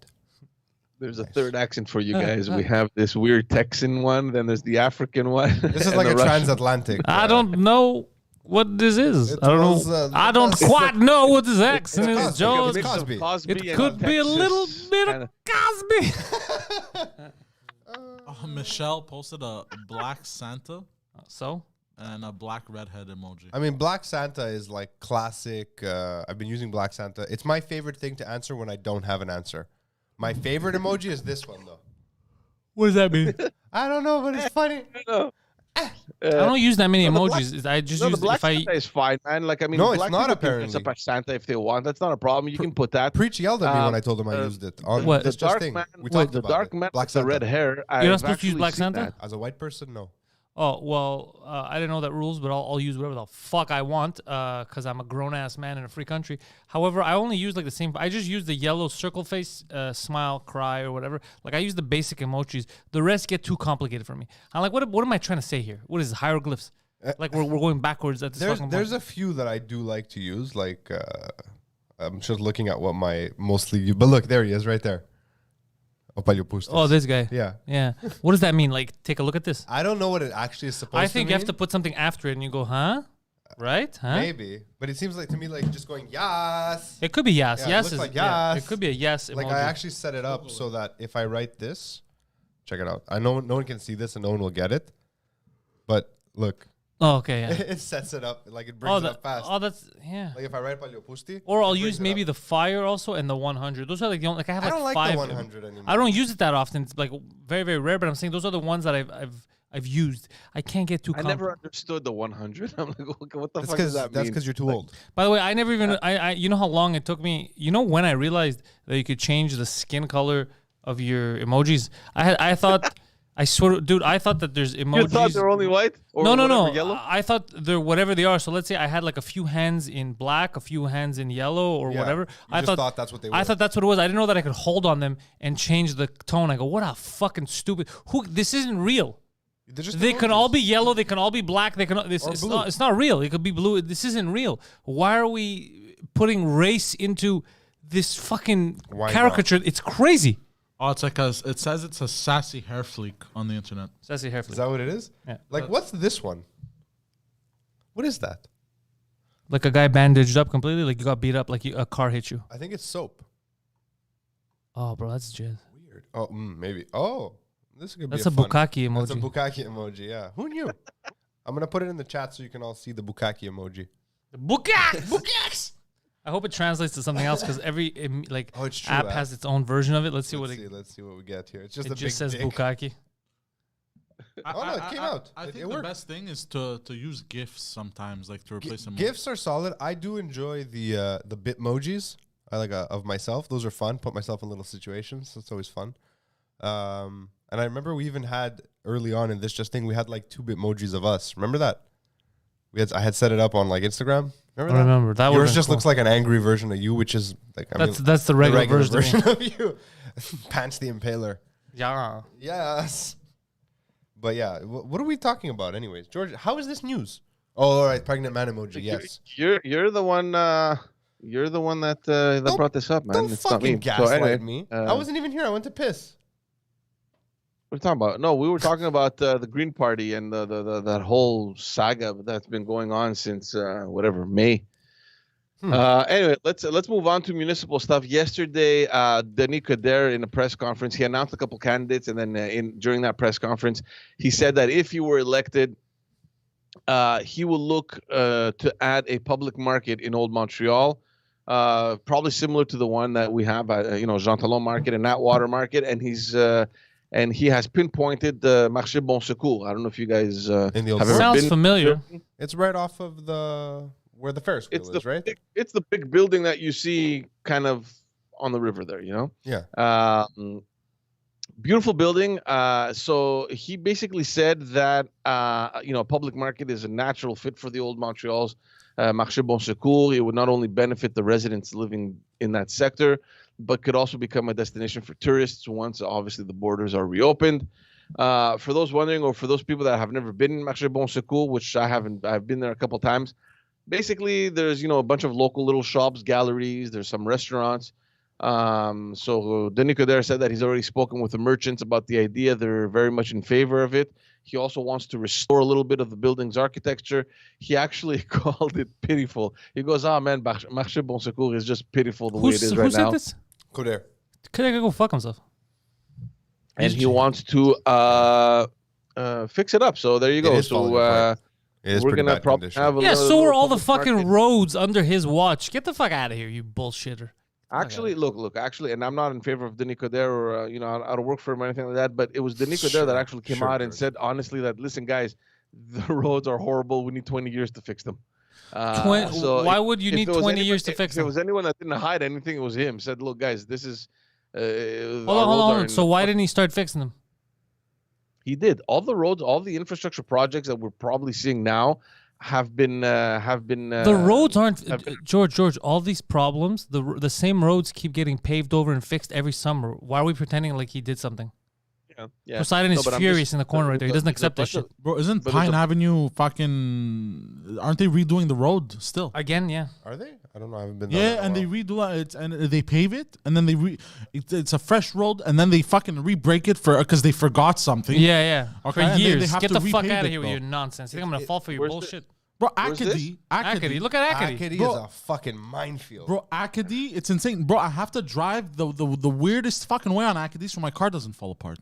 There's a third accent for you guys. We have this weird Texan one, then there's the African one. This is and like the a Russian. transatlantic. I don't know what this is. It I don't was, know. I don't quite know what this accent it's is, Cosby. George. It's Cosby. Cosby It and could be a Texas little bit kinda- of Cosby. Michelle posted a black Santa So? and a black redhead emoji. I mean, Black Santa is like classic. I've been using Black Santa. It's my favorite thing to answer when I don't have an answer. My favorite emoji is this one, though. What does that mean? I don't know, but it's funny. I don't use that many No, the black- emojis. I just No, use the black if I. Santa is fine, man. Like, I mean, No, it's black not, people can dress apparently. up as Santa if they want. That's not a problem. You can put that. Preach yelled at me when Um, I told him I used it. On what? this The just dark thing. man, We talked the about dark it. man Black with the Santa. red hair. You're not supposed to use I've Black actually seen Santa? that. As a white person, no. Oh well, I didn't know that rules, but I'll use whatever the fuck I want because I'm a grown ass man in a free country. However, I only use like the same. I just use the yellow circle face, smile, cry, or whatever. Like I use the basic emojis. The rest get too complicated for me. I'm like, what am I trying to say here? What is it, hieroglyphs? Like we're going backwards at this fucking There's point. a few that I do like to use. Like I'm just looking at what my mostly use. But look, there he is, right there. Oh, this guy. Yeah. Yeah. What does that mean? Like, take a look at this. I don't know what it actually is supposed to I think mean. you have to put something after it, and you go, huh? Right? Huh? Maybe. But it seems like to me like just going, yes. It could be yes. Yeah, it yes looks is like yeah, yes. It could be a yes emoji. Like I actually set it up so that if I write this, check it out. I know no one can see this and no one will get it. But look, Oh, okay. Yeah. it sets it up. Like it brings it up fast. Oh, that's yeah. Like if I write Paliopusti. Or I'll it brings use it maybe up. the fire also and the 100. Those are like the only. Like I have I like don't like five. the 100 anymore. I don't use it that often. It's like very very rare. But I'm saying those are the ones that I've used. I can't get too. I never understood the 100. I'm like, okay, what the That's fuck does that mean? because you're too old. By the way, I never even. I you know how long it took me. You know when I realized that you could change the skin color of your emojis. I thought. I swear, dude, I thought that there's emojis. You thought they were only white? Or No, whatever, yellow? I thought they're whatever they are. So let's say I had like a few hands in black, a few hands in yellow, or Yeah, whatever. you just thought that's what they I were. thought that's what it was. I didn't know that I could hold on them and change the tone. I go, what a fucking stupid. Who? This isn't real. They can all be yellow. They can all be black. They can. This. Or It's blue. not. It's not real. It could be blue. This isn't real. Why are we putting race into this fucking Why not? caricature? It's crazy. Oh, it's like it says it's a sassy hair fleek on the internet. Sassy hair Is flip. that what it is? Yeah. Like what's this one? What is that? Like a guy bandaged up completely. Like you got beat up. Like a car hit you. I think it's soap. Oh, bro, that's jizz. Weird. Oh, maybe. Oh, this could That's be a fun. bukkake emoji. That's a bukkake emoji. Yeah. Who knew? I'm gonna put it in the chat so you can all see the bukkake emoji. Bukkake. I hope it translates to something else because every Oh, it's true, app eh? has its own version of it. Let's see what Let's see what we get here. It's just it a just big says. dick. Bukkake. Oh, no, it came out. I It think the worked. best thing is to use GIFs sometimes, like to replace them. GIFs are solid. I do enjoy the Bitmojis. I like of myself. Those are fun. Put myself in little situations. That's always fun. And I remember we even had early on in this just thing, we had like 2 Bitmojis of us. Remember that? I had set it up on like Instagram. Remember I that? remember that. Yours would've just been looks like an angry version of you, which is like That's the regular version. of you. Pants the Impaler. Yeah. Yes. But yeah, what are we talking about, anyways, George? How is this news? Oh, all right, pregnant man emoji. Yes. You're the one. You're the one that brought this up, man. Don't It's not me. fucking gaslight anyway, me. I wasn't even here. I went to piss. What are you talking about? No, we were talking about the Green Party and the that whole saga that's been going on since whatever May. Anyway, let's move on to municipal stuff. Yesterday, Denis Coderre in a press conference, he announced a couple candidates, and then during that press conference, he said that if he were elected, he will look to add a public market in Old Montreal, probably similar to the one that we have at Jean Talon Market and Atwater Market, and and he has pinpointed the Marché Bon Secours. I don't know if you guys In the old have ever Sounds been. familiar. It's right off of where the Ferris wheel is, right? It's the big building that you see kind of on the river there, you know? Yeah. Beautiful building. So he basically said that, public market is a natural fit for the old Montreal's Marché Bon Secours. It would not only benefit the residents living in that sector, but could also become a destination for tourists once, obviously, the borders are reopened. For those wondering, or for those people that have never been in Marché Bon Secours, which I haven't, I've been there a couple times. Basically, there's, a bunch of local little shops, galleries. There's some restaurants. So Denis Coderre said that he's already spoken with the merchants about the idea. They're very much in favor of it. He also wants to restore a little bit of the building's architecture. He actually called it pitiful. He goes, man, Marché Bon Secours is just pitiful the way it is right now. Who said this? Coderre. Could go fuck himself? And he wants to fix it up. So there you go. So we're going to probably have a so are all the fucking roads under his watch. Get the fuck out of here, you bullshitter. Actually, look, and I'm not in favor of Denis Coderre or, I don't work for him or anything like that, but it was Denis Coderre that actually came out and said, honestly, that, listen, guys, the roads are horrible. We need 20 years to fix them. So why would you need 20 years to fix them? If there was anyone that didn't hide anything, it was him. Said, look, guys, this is... Hold on. So why didn't he start fixing them? He did. All the roads, all the infrastructure projects that we're probably seeing now have been the roads aren't George. All these problems, the same roads keep getting paved over and fixed every summer. Why are we pretending like he did something? Yeah. Poseidon is furious in the corner right there. He doesn't accept this shit. Bro, isn't Pine Avenue fucking... Aren't they redoing the road still? Again, yeah. Are they? I don't know. I haven't been there. Yeah, and they redo it, and they pave it, and then it's a fresh road, and then they fucking re-break it because they forgot something. Yeah. Okay, for years. They Get the fuck out of here with your nonsense. You think I'm going to fall for your bullshit? Bro, Acadie. Look at Acadie. Acadie is a fucking minefield. Bro, Acadie, it's insane. Bro, I have to drive the weirdest fucking way on Acadie so my car doesn't fall apart.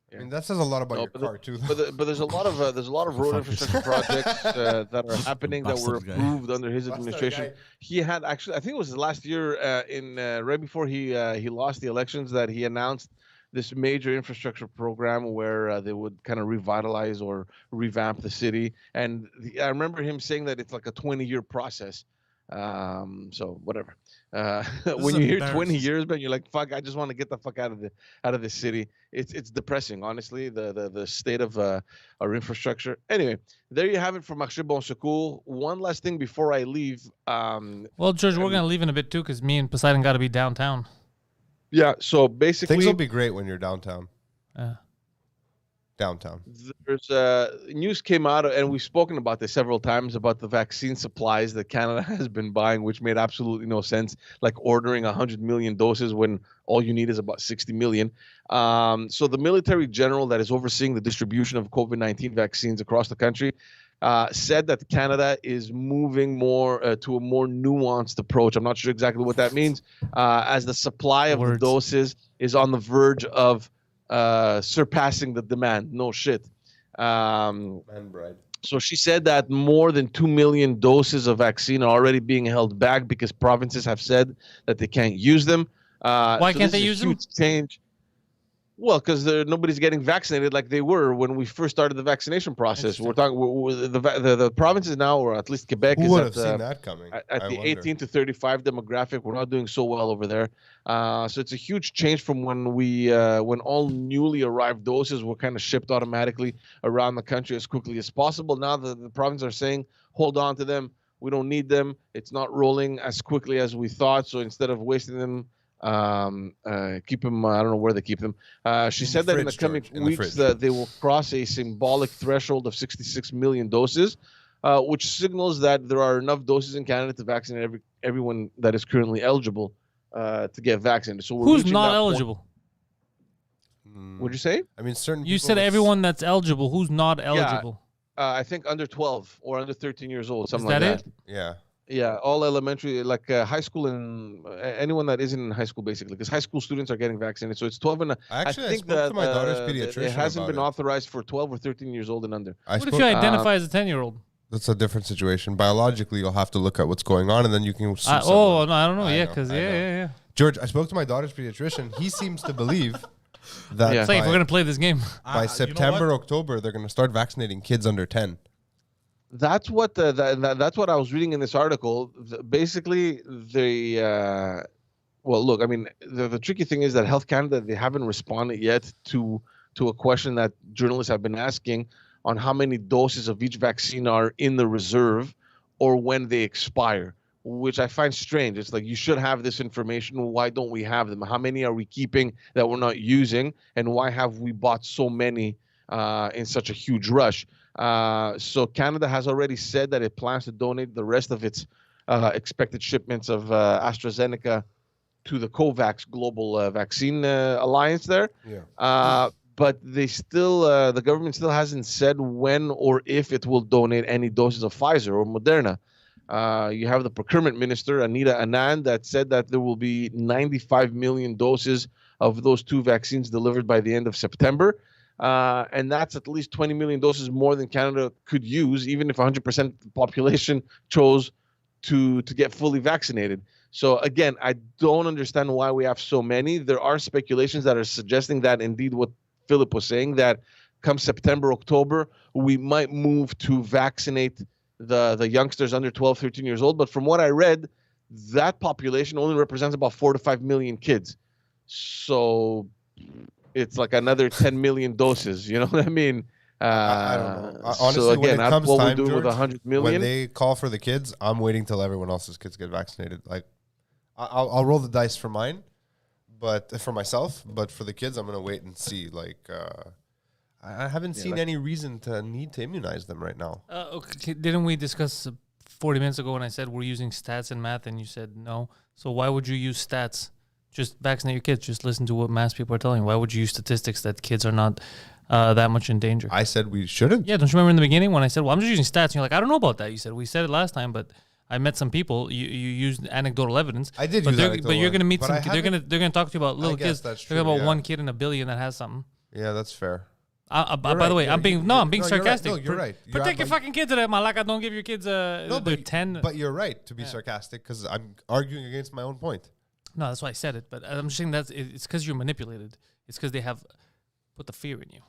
I mean, that says a lot about your car too. But there's a lot of road infrastructure projects that are happening that were approved under his administration. He had actually, I think it was last year, right before he lost the elections, that he announced this major infrastructure program where they would kind of revitalize or revamp the city. And I remember him saying that it's like a 20-year process. So whatever. When you hear 20 years, man, you're like, fuck, I just want to get the fuck out of this city. It's depressing, honestly, the state of our infrastructure. Anyway, there you have it for Marché Bon Secours. One last thing before I leave. Well, George, we're going to leave in a bit too, because me and Poseidon got to be downtown. Yeah, so basically... Things will be great when you're downtown. Downtown. There's news came out, and we've spoken about this several times, about the vaccine supplies that Canada has been buying, which made absolutely no sense, like ordering 100 million doses when all you need is about 60 million. So the military general that is overseeing the distribution of COVID-19 vaccines across the country said that Canada is moving more to a more nuanced approach. I'm not sure exactly what that means, as the supply of the doses is on the verge of surpassing the demand. No shit. So she said that more than 2 million doses of vaccine are already being held back because provinces have said that they can't use them. Why can't they use them? Change. Well, because nobody's getting vaccinated like they were when we first started the vaccination process. We're talking the provinces now, or at least Quebec, Who would have seen that coming? At the 18 to 35 demographic. We're not doing so well over there. So it's a huge change from when when all newly arrived doses were kind of shipped automatically around the country as quickly as possible. Now the provinces are saying, hold on to them. We don't need them. It's not rolling as quickly as we thought. So instead of wasting them, keep them. I don't know where they keep them. She said that in the coming weeks that they will cross a symbolic threshold of 66 million doses, which signals that there are enough doses in Canada to vaccinate everyone that is currently eligible to get vaccinated. So who's not eligible? What'd you say? I mean, certain. You said everyone that's eligible. Who's not eligible? I think under 12 or under 13 years old. Something like that. Yeah. Yeah, all elementary, like high school, and anyone that isn't in high school, basically, because high school students are getting vaccinated. So it's 12 and Actually, I spoke to my daughter's pediatrician. It hasn't been authorized for 12 or 13 years old and under. What if you identify as a 10-year-old? That's a different situation. Biologically, you'll have to look at what's going on, and then you can. No, I don't know. Yeah, because yeah. George, I spoke to my daughter's pediatrician. He seems to believe that Yeah. It's like if we're gonna play this game. by September, October, they're going to start vaccinating kids under 10. That's what that's what I was reading in this article. Basically, well, look, I mean, the tricky thing is that Health Canada, they haven't responded yet to a question that journalists have been asking on how many doses of each vaccine are in the reserve or when they expire, which I find strange. It's like, you should have this information. Why don't we have them? How many are we keeping that we're not using? And why have we bought so many in such a huge rush? So Canada has already said that it plans to donate the rest of its expected shipments of AstraZeneca to the COVAX Global Vaccine Alliance there. Yeah. But they still, the government still hasn't said when or if it will donate any doses of Pfizer or Moderna. You have the procurement minister, Anita Anand, that said that there will be 95 million doses of those two vaccines delivered by the end of September. And that's at least 20 million doses more than Canada could use, even if 100% of the population chose to get fully vaccinated. So again, I don't understand why we have so many. There are speculations that are suggesting that indeed what Philip was saying, that come September, October, we might move to vaccinate the youngsters under 12, 13 years old. But from what I read, that population only represents about 4 to 5 million kids. So it's like another 10 million doses. You know what I mean? I don't know. Honestly, so again, when it that's comes what time, we're doing George, with 100 million. when they call for the kids, I'm waiting till everyone else's kids get vaccinated. Like, I'll roll the dice for mine, but for myself, but for the kids, I'm gonna wait and see. Like, I haven't seen any reason to need to immunize them right now. Okay, didn't we discuss 40 minutes ago when I said we're using stats and math, and you said no? So why would you use stats? Just vaccinate your kids. Just listen to what mass people are telling you. Why would you use statistics that kids are not that much in danger? I said we shouldn't. Yeah, don't you remember in the beginning when I said, well, I'm just using stats? And you're like, I don't know about that. You said, we said it last time, but I met some people. You used anecdotal evidence. I did but use anecdotal. But you're going to meet but some. They're going to talk to you about little kids. That's They're true, about one kid in a billion that has something. Yeah, that's fair. By the way, I'm being sarcastic. No, you're right. Protect your fucking kids, Malaka. Don't give your kids they're 10. But you're right to be sarcastic because I'm arguing against my own point. No, that's why I said it. But I'm just saying that it's because you're manipulated. It's because they have put the fear in you.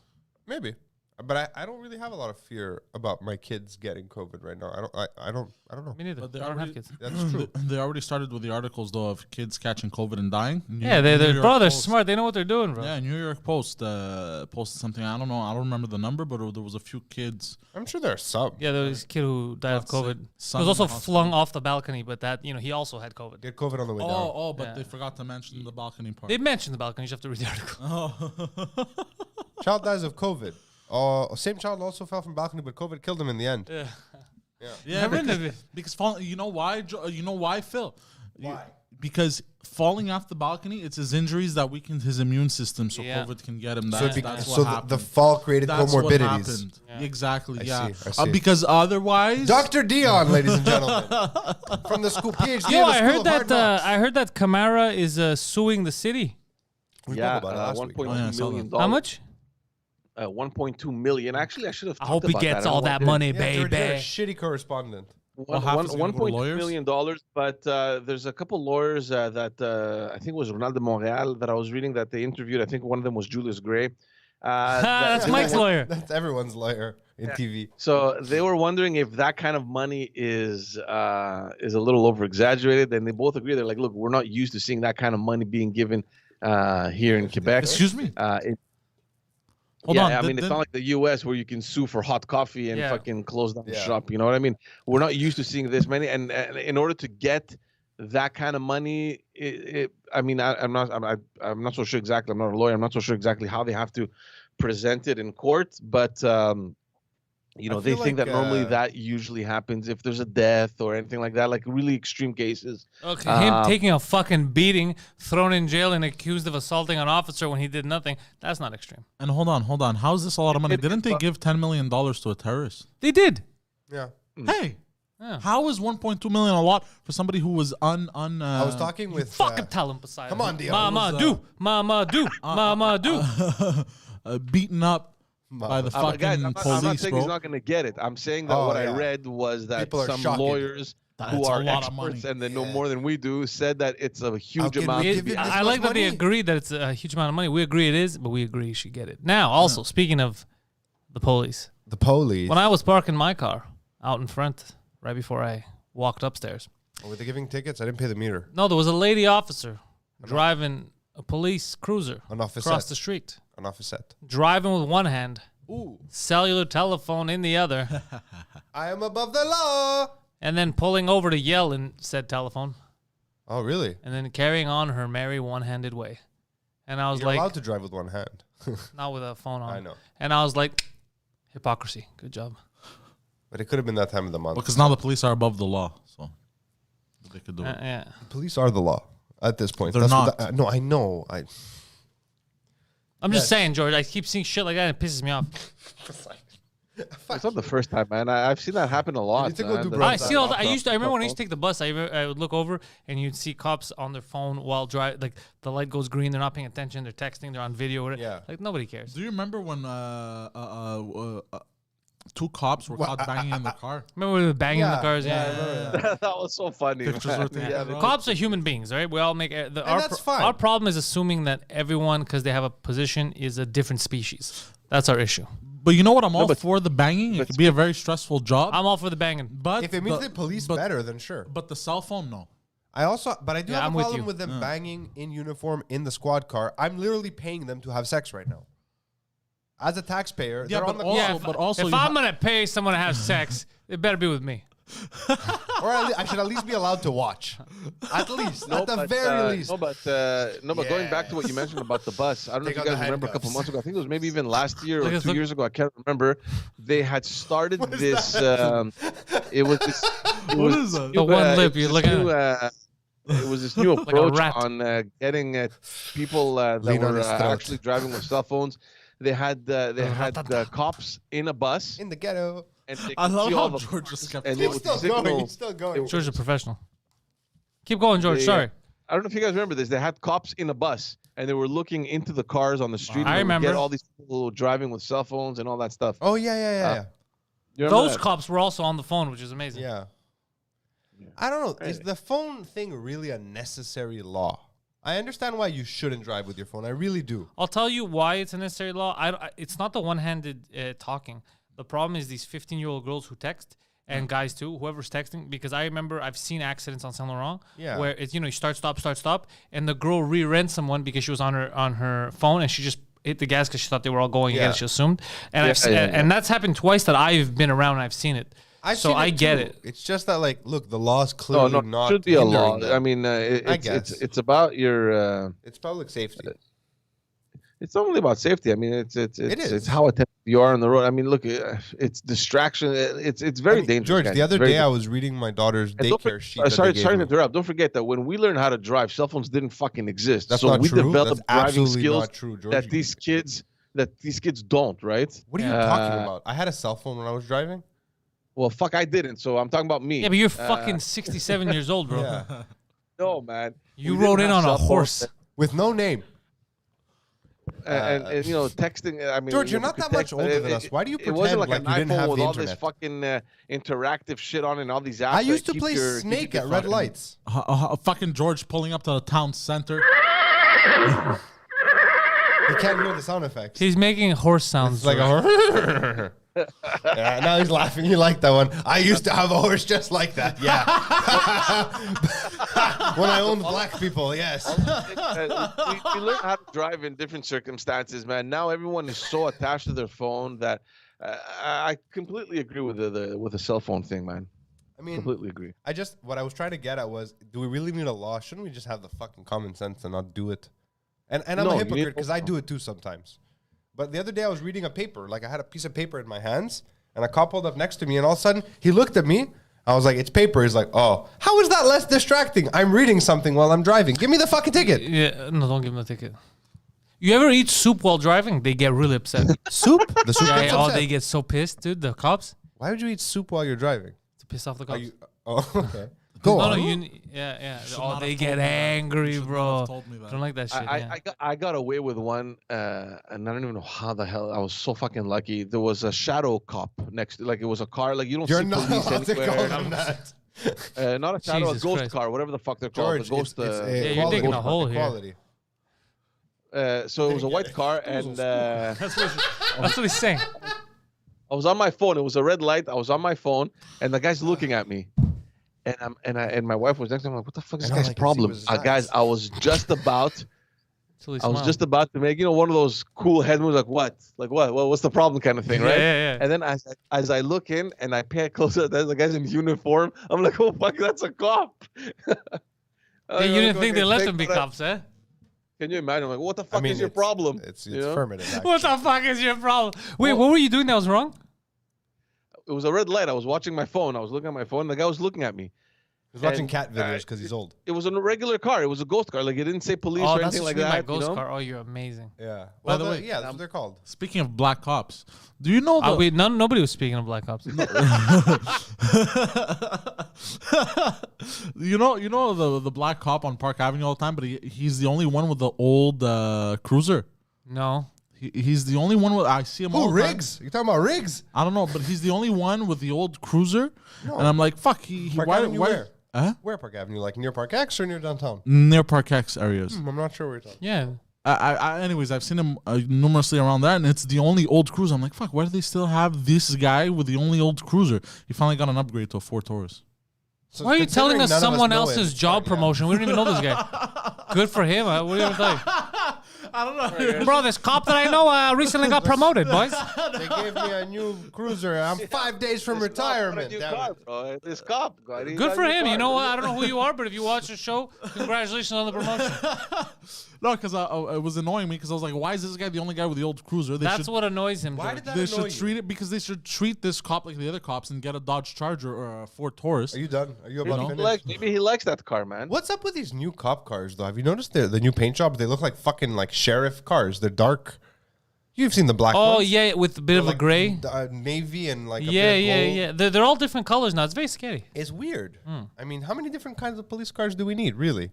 Maybe, but I don't really have a lot of fear about my kids getting COVID right now. I don't know. Me neither. But I don't have kids. That's true. They already started with the articles though of kids catching COVID and dying. They're smart. They know what they're doing, bro. Yeah, New York Post posted something. I don't know. I don't remember the number, but there was a few kids. I'm sure there are some. Yeah, there was a kid who died of COVID. He Some was also in the hospital. flung off the balcony, but that he also had COVID. Get COVID on the way down. But Yeah. they forgot to mention the balcony part. They mentioned the balcony. You just have to read the article. Child dies of COVID. Same child also fell from balcony, but COVID killed him in the end. Yeah, because you know why? You know why, Phil? Why? Because falling off the balcony, it's his injuries that weakened his immune system, so COVID can get him. That's what happened. The fall created That's comorbidities. Yeah. Exactly. I see. Because otherwise, Dr. Dion, ladies and gentlemen, from the school PhD. Yo, in the I School heard of Hard that. Knocks. I heard that Camara is suing the city. We spoke about it last week. $1.2 million. How much? 1.2 million. Actually, I should have. I hope he gets all that money, baby. You're a shitty correspondent. $1.2 million, but there's a couple lawyers that I think it was Ronald de Montreal that I was reading that they interviewed. I think one of them was Julius Gray. That's Mike's lawyer. That's everyone's lawyer in TV. So they were wondering if that kind of money is a little over exaggerated, and they both agree. They're like, look, we're not used to seeing that kind of money being given here in Quebec. excuse me. Hold on. I mean, it's not like the U.S. where you can sue for hot coffee and fucking close down the shop. You know what I mean? We're not used to seeing this many, and in order to get that kind of money, I'm not so sure exactly. I'm not a lawyer. I'm not so sure exactly how they have to present it in court, but they think that normally that usually happens if there's a death or anything like that, like really extreme cases. Okay, him taking a fucking beating, thrown in jail, and accused of assaulting an officer when he did nothing. That's not extreme. And hold on. How is this a lot of money? Didn't they give $10 million to a terrorist? They did. Yeah. Hey. Yeah. How is 1.2 million a lot for somebody who was I was talking with fucking tell him, Poseidon. Come on, Dion. Mama do. Beaten up by the fucking guys, police, I'm not saying bro. he's not going to get it. I'm saying that what I read was that some lawyers who are experts and they know more than we do, said that it's a huge amount. I like that they agreed that it's a huge amount of money. We agree it is, but we agree you should get it. Now, also, speaking of the police. The police. When I was parking my car out in front, right before I walked upstairs. Were they giving tickets? I didn't pay the meter. No, there was a lady officer driving a police cruiser across the street. An officer. Driving with one hand. Ooh. Cellular telephone in the other. I am above the law. And then pulling over to yell in said telephone. Oh, really? And then carrying on her merry one-handed way. And I was You're allowed to drive with one hand. Not with a phone on. I know. And I was like, hypocrisy. Good job. But it could have been that time of the month. Because now the police are above the law, so they could do it. Yeah. The police are the law at this point. They're not. No, I know. I'm just saying, George. I keep seeing shit like that. And it pisses me off. It's not the first time, man. I've seen that happen a lot. I see all that. I remember when I used to take the bus. I would look over and you'd see cops on their phone while driving. Like the light goes green, they're not paying attention. They're texting. They're on video. Yeah. Like nobody cares. Do you remember when two cops were caught banging in the car? Remember we were banging in the cars? Yeah. That was so funny. Cops are human beings, right? We all make that's fine. Our problem is assuming that everyone, because they have a position, is a different species. That's our issue. But you know what? I'm all for the banging. It could be a very stressful job. I'm all for the banging. But if it means the police better, then sure. But the cell phone, no. I do have a problem with them banging in uniform in the squad car. I'm literally paying them to have sex right now. As a taxpayer, but also if I'm gonna pay someone to have sex, it better be with me. Or I should at least be allowed to watch. At least, at the very least. But going back to what you mentioned about the bus, I don't know if you guys remember a couple months ago. I think it was maybe even last year or 2 years ago. I can't remember. They had started this. It was this. What is that? The one lip you're looking at. It was this new approach on getting people that were actually driving with cell phones. They had cops in a bus in the ghetto. And I love how George just kept going. He's still going. George is a professional. Keep going, George. Sorry. I don't know if you guys remember this. They had cops in a bus, and they were looking into the cars on the street. I remember. Get all these people driving with cell phones and all that stuff. Oh, yeah. Those cops were also on the phone, which is amazing. Yeah. I don't know. Is the phone thing really a necessary law? I understand why you shouldn't drive with your phone. I really do. I'll tell you why it's a necessary law. It's not the one-handed talking. The problem is these 15-year-old girls who text, and guys too, whoever's texting. Because I remember I've seen accidents on Saint Laurent where it's you start, stop, and the girl rear-ends someone because she was on her phone and she just hit the gas because she thought they were all going again. She assumed, and and that's happened twice that I've been around and I've seen it. I get it. It's just that look, the law's clearly not. It should be a law. Them. I mean, it's about your. It's public safety. It's only about safety. I mean, it's how attentive you are on the road. I mean, look, it's distraction. It's very dangerous. George, the other day I was reading my daughter's daycare sheet. Sorry to interrupt. Don't forget that when we learned how to drive, cell phones didn't fucking exist. That's not we true. developed That's driving skills not true, George. that these kids don't. Right? What are you talking about? I had a cell phone when I was driving. Well, fuck, I didn't. So I'm talking about me. Yeah, but you're fucking 67 years old, bro. Yeah. No, man. You rode in on a horse with no name. And texting. I mean, George, you're not that much older than us. Why do you pretend it wasn't like you didn't have with the all internet? this fucking interactive shit on and all these apps? I used to play Snake at red lights. Fucking George pulling up to the town center. You can't hear the sound effects. He's making horse sounds. It's like a horse. Yeah, now he's laughing. You like that one. I used to have a horse just like that. Yeah. When I owned black people, yes. We learn how to drive in different circumstances, man. Now everyone is so attached to their phone that I completely agree with the cell phone thing, man. I mean, completely agree. What I was trying to get at was, do we really need a law? Shouldn't we just have the fucking common sense and not do it? And I'm a hypocrite because I do it too sometimes. But the other day I was reading a paper. Like I had a piece of paper in my hands and a cop pulled up next to me and all of a sudden he looked at me. I was like, it's paper. He's like, oh, how is that less distracting? I'm reading something while I'm driving. Give me the fucking ticket. Yeah, no, don't give him the ticket. You ever eat soup while driving? They get really upset. Soup? The soup gets upset? They get so pissed, dude, the cops. Why would you eat soup while you're driving? To piss off the cops. Okay. Go on. Oh, they get angry, bro. Don't like that shit. I got away with one, and I don't even know how the hell. I was so fucking lucky. There was a shadow cop next to, like it was a car. Like you don't see police anywhere. Not a shadow, Jesus a ghost Christ. car, whatever the fuck they're called. George, The ghost. you're digging a hole here. Equality. So it was a white car, and That's what he's saying. I was on my phone. It was a red light. I was on my phone, and the guy's looking at me, and my wife was next to me. I'm like, what the fuck is this guy's problem? Guys, I was just about. I was just about to make, one of those cool head moves, like what? What's the problem kind of thing, right? Yeah. And then as I look in and I pay closer, the guy's in uniform. I'm like, oh fuck, that's a cop. Hey, you didn't think they let them be cops, eh? Can you imagine? I'm like, what the fuck is your problem? It's permanent. Actually. What the fuck is your problem? Wait, what were you doing that was wrong? It was a red light. I was watching my phone. I was looking at my phone. And the guy was looking at me. He was watching cat videos because he's old. It was a regular car. It was a ghost car. Like, it didn't say police or anything like that. My ghost car. Oh, you're amazing. Yeah. By the way, that's what they're called. Speaking of black cops, do you know nobody was speaking of black cops. you know the black cop on Park Avenue all the time, but he's the only one with the old cruiser. No. He's the only one with. I see him all the time. Riggs? You talking about Riggs? I don't know, but he's the only one with the old cruiser, and I'm like, fuck. Park Avenue where? Where Park Avenue? Like near Park X or near downtown? Near Park X areas. I'm not sure where you're talking. Yeah. Anyways, I've seen him numerously around that, and it's the only old cruiser. I'm like, fuck, why do they still have this guy with the only old cruiser? He finally got an upgrade to a Ford Taurus. So why are you telling us someone else's job fine, promotion? We don't even know this guy. Good for him. What do you think? I don't know. Bro, this cop that I know recently got promoted, boys. They gave me a new cruiser. I'm 5 days from retirement. This cop. Good for him. You know what? I don't know who you are, but if you watch the show, congratulations on the promotion. No, because it was annoying me because I was like, why is this guy the only guy with the old cruiser? That's what annoys him. Why did that They annoy should treat it because they should treat this cop like the other cops and get a Dodge Charger or a Ford Taurus. Are you done? Are you about to finish? Maybe he likes that car, man. What's up with these new cop cars, though? Have you noticed the new paint jobs? They look like fucking like sheriff cars. They're dark. You've seen the black ones. Oh, yeah, with a bit of a gray. Navy and like a Yeah, bit of gold. yeah. They're all different colors now. It's very scary. It's weird. I mean, how many different kinds of police cars do we need, really?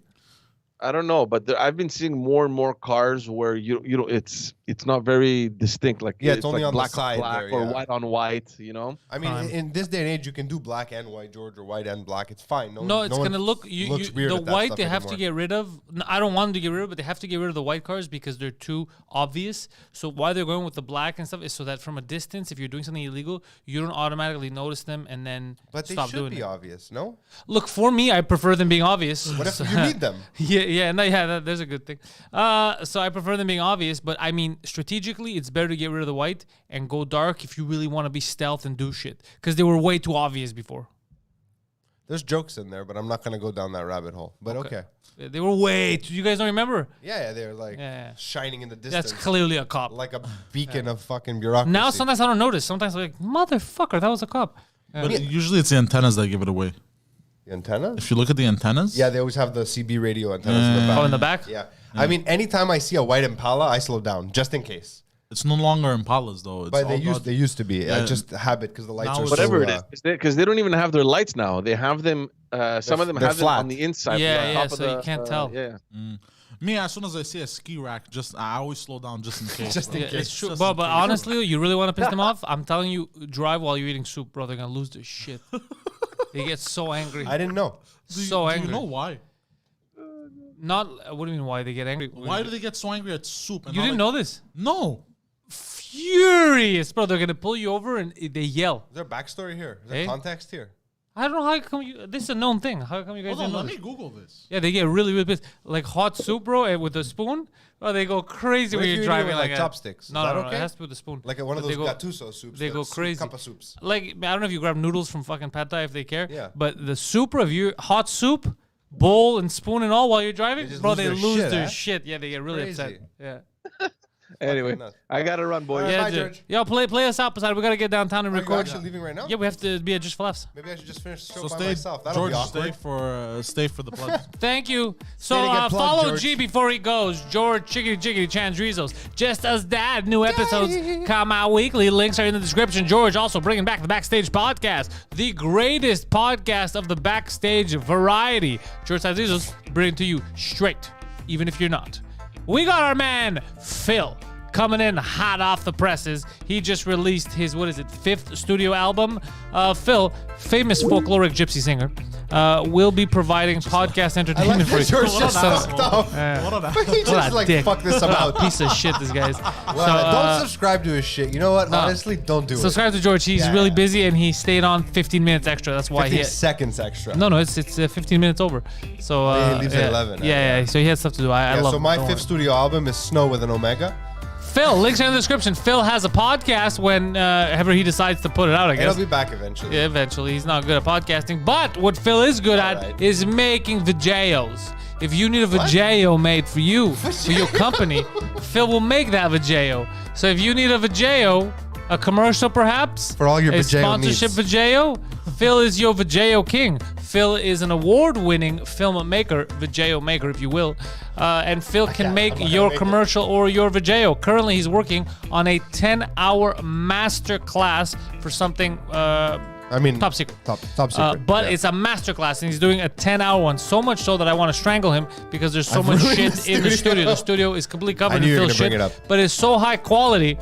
I don't know, but I've been seeing more and more cars where you know it's not very distinct. Like it's only like on black the side on black there, or yeah. white on white. You know. I mean, in this day and age, you can do black and white, George, or white and black. It's fine. No, it's gonna look. looks weird the at that white stuff they have to anymore. get rid of. I don't want them to get rid of, but they have to get rid of the white cars because they're too obvious. So why they're going with the black and stuff is so that from a distance, if you're doing something illegal, you don't automatically notice them and then But they stop should doing be it. obvious, no? Look, for me, I prefer them being obvious. What if you need them? There's a good thing. So I prefer them being obvious, but I mean, strategically, it's better to get rid of the white and go dark if you really want to be stealth and do shit. Because they were way too obvious before. There's jokes in there, but I'm not going to go down that rabbit hole. But okay. They were way too... You guys don't remember? Yeah, they're like shining in the distance. That's clearly a cop. Like a beacon of fucking bureaucracy. Now, sometimes I don't notice. Sometimes I'm like, motherfucker, that was a cop. But usually it's the antennas that give it away. The antennas? If you look at the antennas. Yeah, they always have the CB radio antennas in the back. Oh, in the back? Yeah. I mean, anytime I see a white Impala, I slow down just in case. It's no longer Impalas though. It's But they used to be. I just habit because the lights Now are it's Whatever so, it is, because they don't even have their lights now. They have them. Some of them they're have them flat. on the inside. Yeah, on top of so you can't tell. Yeah. Me, as soon as I see a ski rack, I always slow down just in case. Just in bro. case. It's true. Just But in case. honestly, you really want to piss them off? I'm telling you, drive while you're eating soup, bro. They're going to lose their shit. They get so angry. I didn't know. So angry. Do you know why? Not, what do you mean why they get angry? Why do they get so angry at soup? And You not didn't know this? No. Furious, bro. They're going to pull you over and they yell. Is there backstory here? Is there Hey? context here? I don't know how come you... This is a known thing. How come you guys Hold on, didn't know let this? me Google this. Yeah, they get really, really pissed. Like hot soup, bro, and with a spoon. Oh, they go crazy What when if you're you driving eat it with, like like a- chopsticks? Is No, that no, no, okay? it has to be with a spoon. Like one of But those they go- Gattuso soups. They the go soup, crazy. Cup of soups. Like, I don't know if you grab noodles from fucking Pad Thai if they care. Yeah. But the soup, bro, if you hot soup, bowl and spoon and all while you're driving, just bro, lose they their lose shit, their eh? shit. Yeah, they get really upset. Crazy. Yeah. Anyway, nuts. I gotta run, boys. Bye, Dude. George. Yo, play us out, Poseidon. We gotta get downtown and Are you record. actually leaving right now? Yeah, we have to be at Just for Laughs. Maybe I should just finish the show So by stay, myself. That'll George. be awkward. Stay for the plugs. Thank you. So to get plugged, follow George. G before he goes. George Chickity Chickity Chandrizos. Just as Dad. New episodes come out weekly. Links are in the description. George also bringing back the Backstage Podcast, the greatest podcast of the backstage variety. George Chandrizos bringing to you straight, even if you're not. We got our man Phil coming in hot off the presses. He just released his 5th studio album. Phil, famous folkloric gypsy singer. will be providing podcast entertainment for you. George just fucked up. He just like fuck this about. Piece of shit, this guy's. Don't subscribe to his shit. You know what? Honestly, don't do it. Subscribe to George. He's really busy and he stayed on 15 minutes extra. That's why 15 seconds extra. No, it's 15 minutes over. So he leaves at 11. Yeah. So he has stuff to do. I love. So my fifth studio album is Snow with an Omega. Phil, links are in the description. Phil has a podcast whenever he decides to put it out, I guess. He'll be back eventually. Yeah, eventually. He's not good at podcasting. But what Phil is good at is making videos. If you need a video made for you, for your company, Phil will make that video. So if you need a video, a commercial perhaps, for all your a video sponsorship video, Phil is your video king. Phil is an award-winning filmmaker, video maker, if you will, and Phil can make your commercial or your video. Currently, he's working on a 10-hour master class for something. Top secret. Top secret. But it's a master class, and he's doing a 10-hour one. So much so that I want to strangle him because there's so much shit in the studio. The studio is completely covered in Phil's shit, but it's so high quality,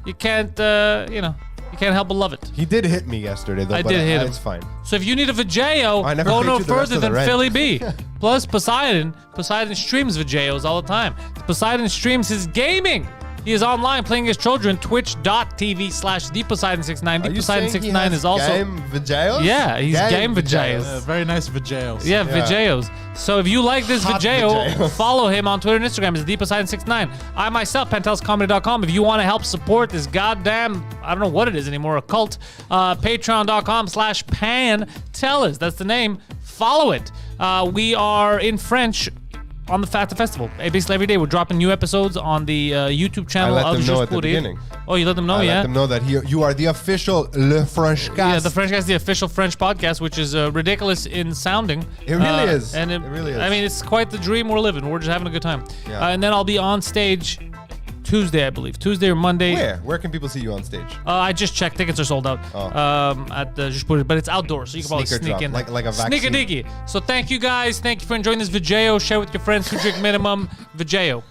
you can't, you can't help but love it. He did hit me yesterday, though. I did hit him. It's fine. So if you need a video, go no further than Philly B. Plus Poseidon. Poseidon streams videos all the time. Poseidon streams his gaming. He is online playing his children. Twitch.tv/theposeidon69. Theposeidon69 is also game videos? Yeah, he's game videos. Very nice videos. Yeah, videos. So if you like this video, follow him on Twitter and Instagram. It's theposeidon69. I myself, panteliscomedy.com. If you want to help support this goddamn, I don't know what it is anymore, a cult, patreon.com/Pantelis. That's the name. Follow it. We are in French on the Fata Festival. Basically every day we're dropping new episodes on the YouTube channel. I let them know at the beginning. Oh, you let them know, I let them know that you are the official Le French Cast. Yeah, the French Cast, the official French podcast, which is ridiculous in sounding. It really is. And it really is. I mean, it's quite the dream we're living. We're just having a good time. Yeah. And then I'll be on stage Tuesday, I believe. Tuesday or Monday. Where can people see you on stage? I just checked. Tickets are sold out. At the but it's outdoors, so you can probably sneak in. Like a vaccine. Sneak a diggy. So thank you guys. Thank you for enjoying this video. Share with your friends who drink minimum. Video.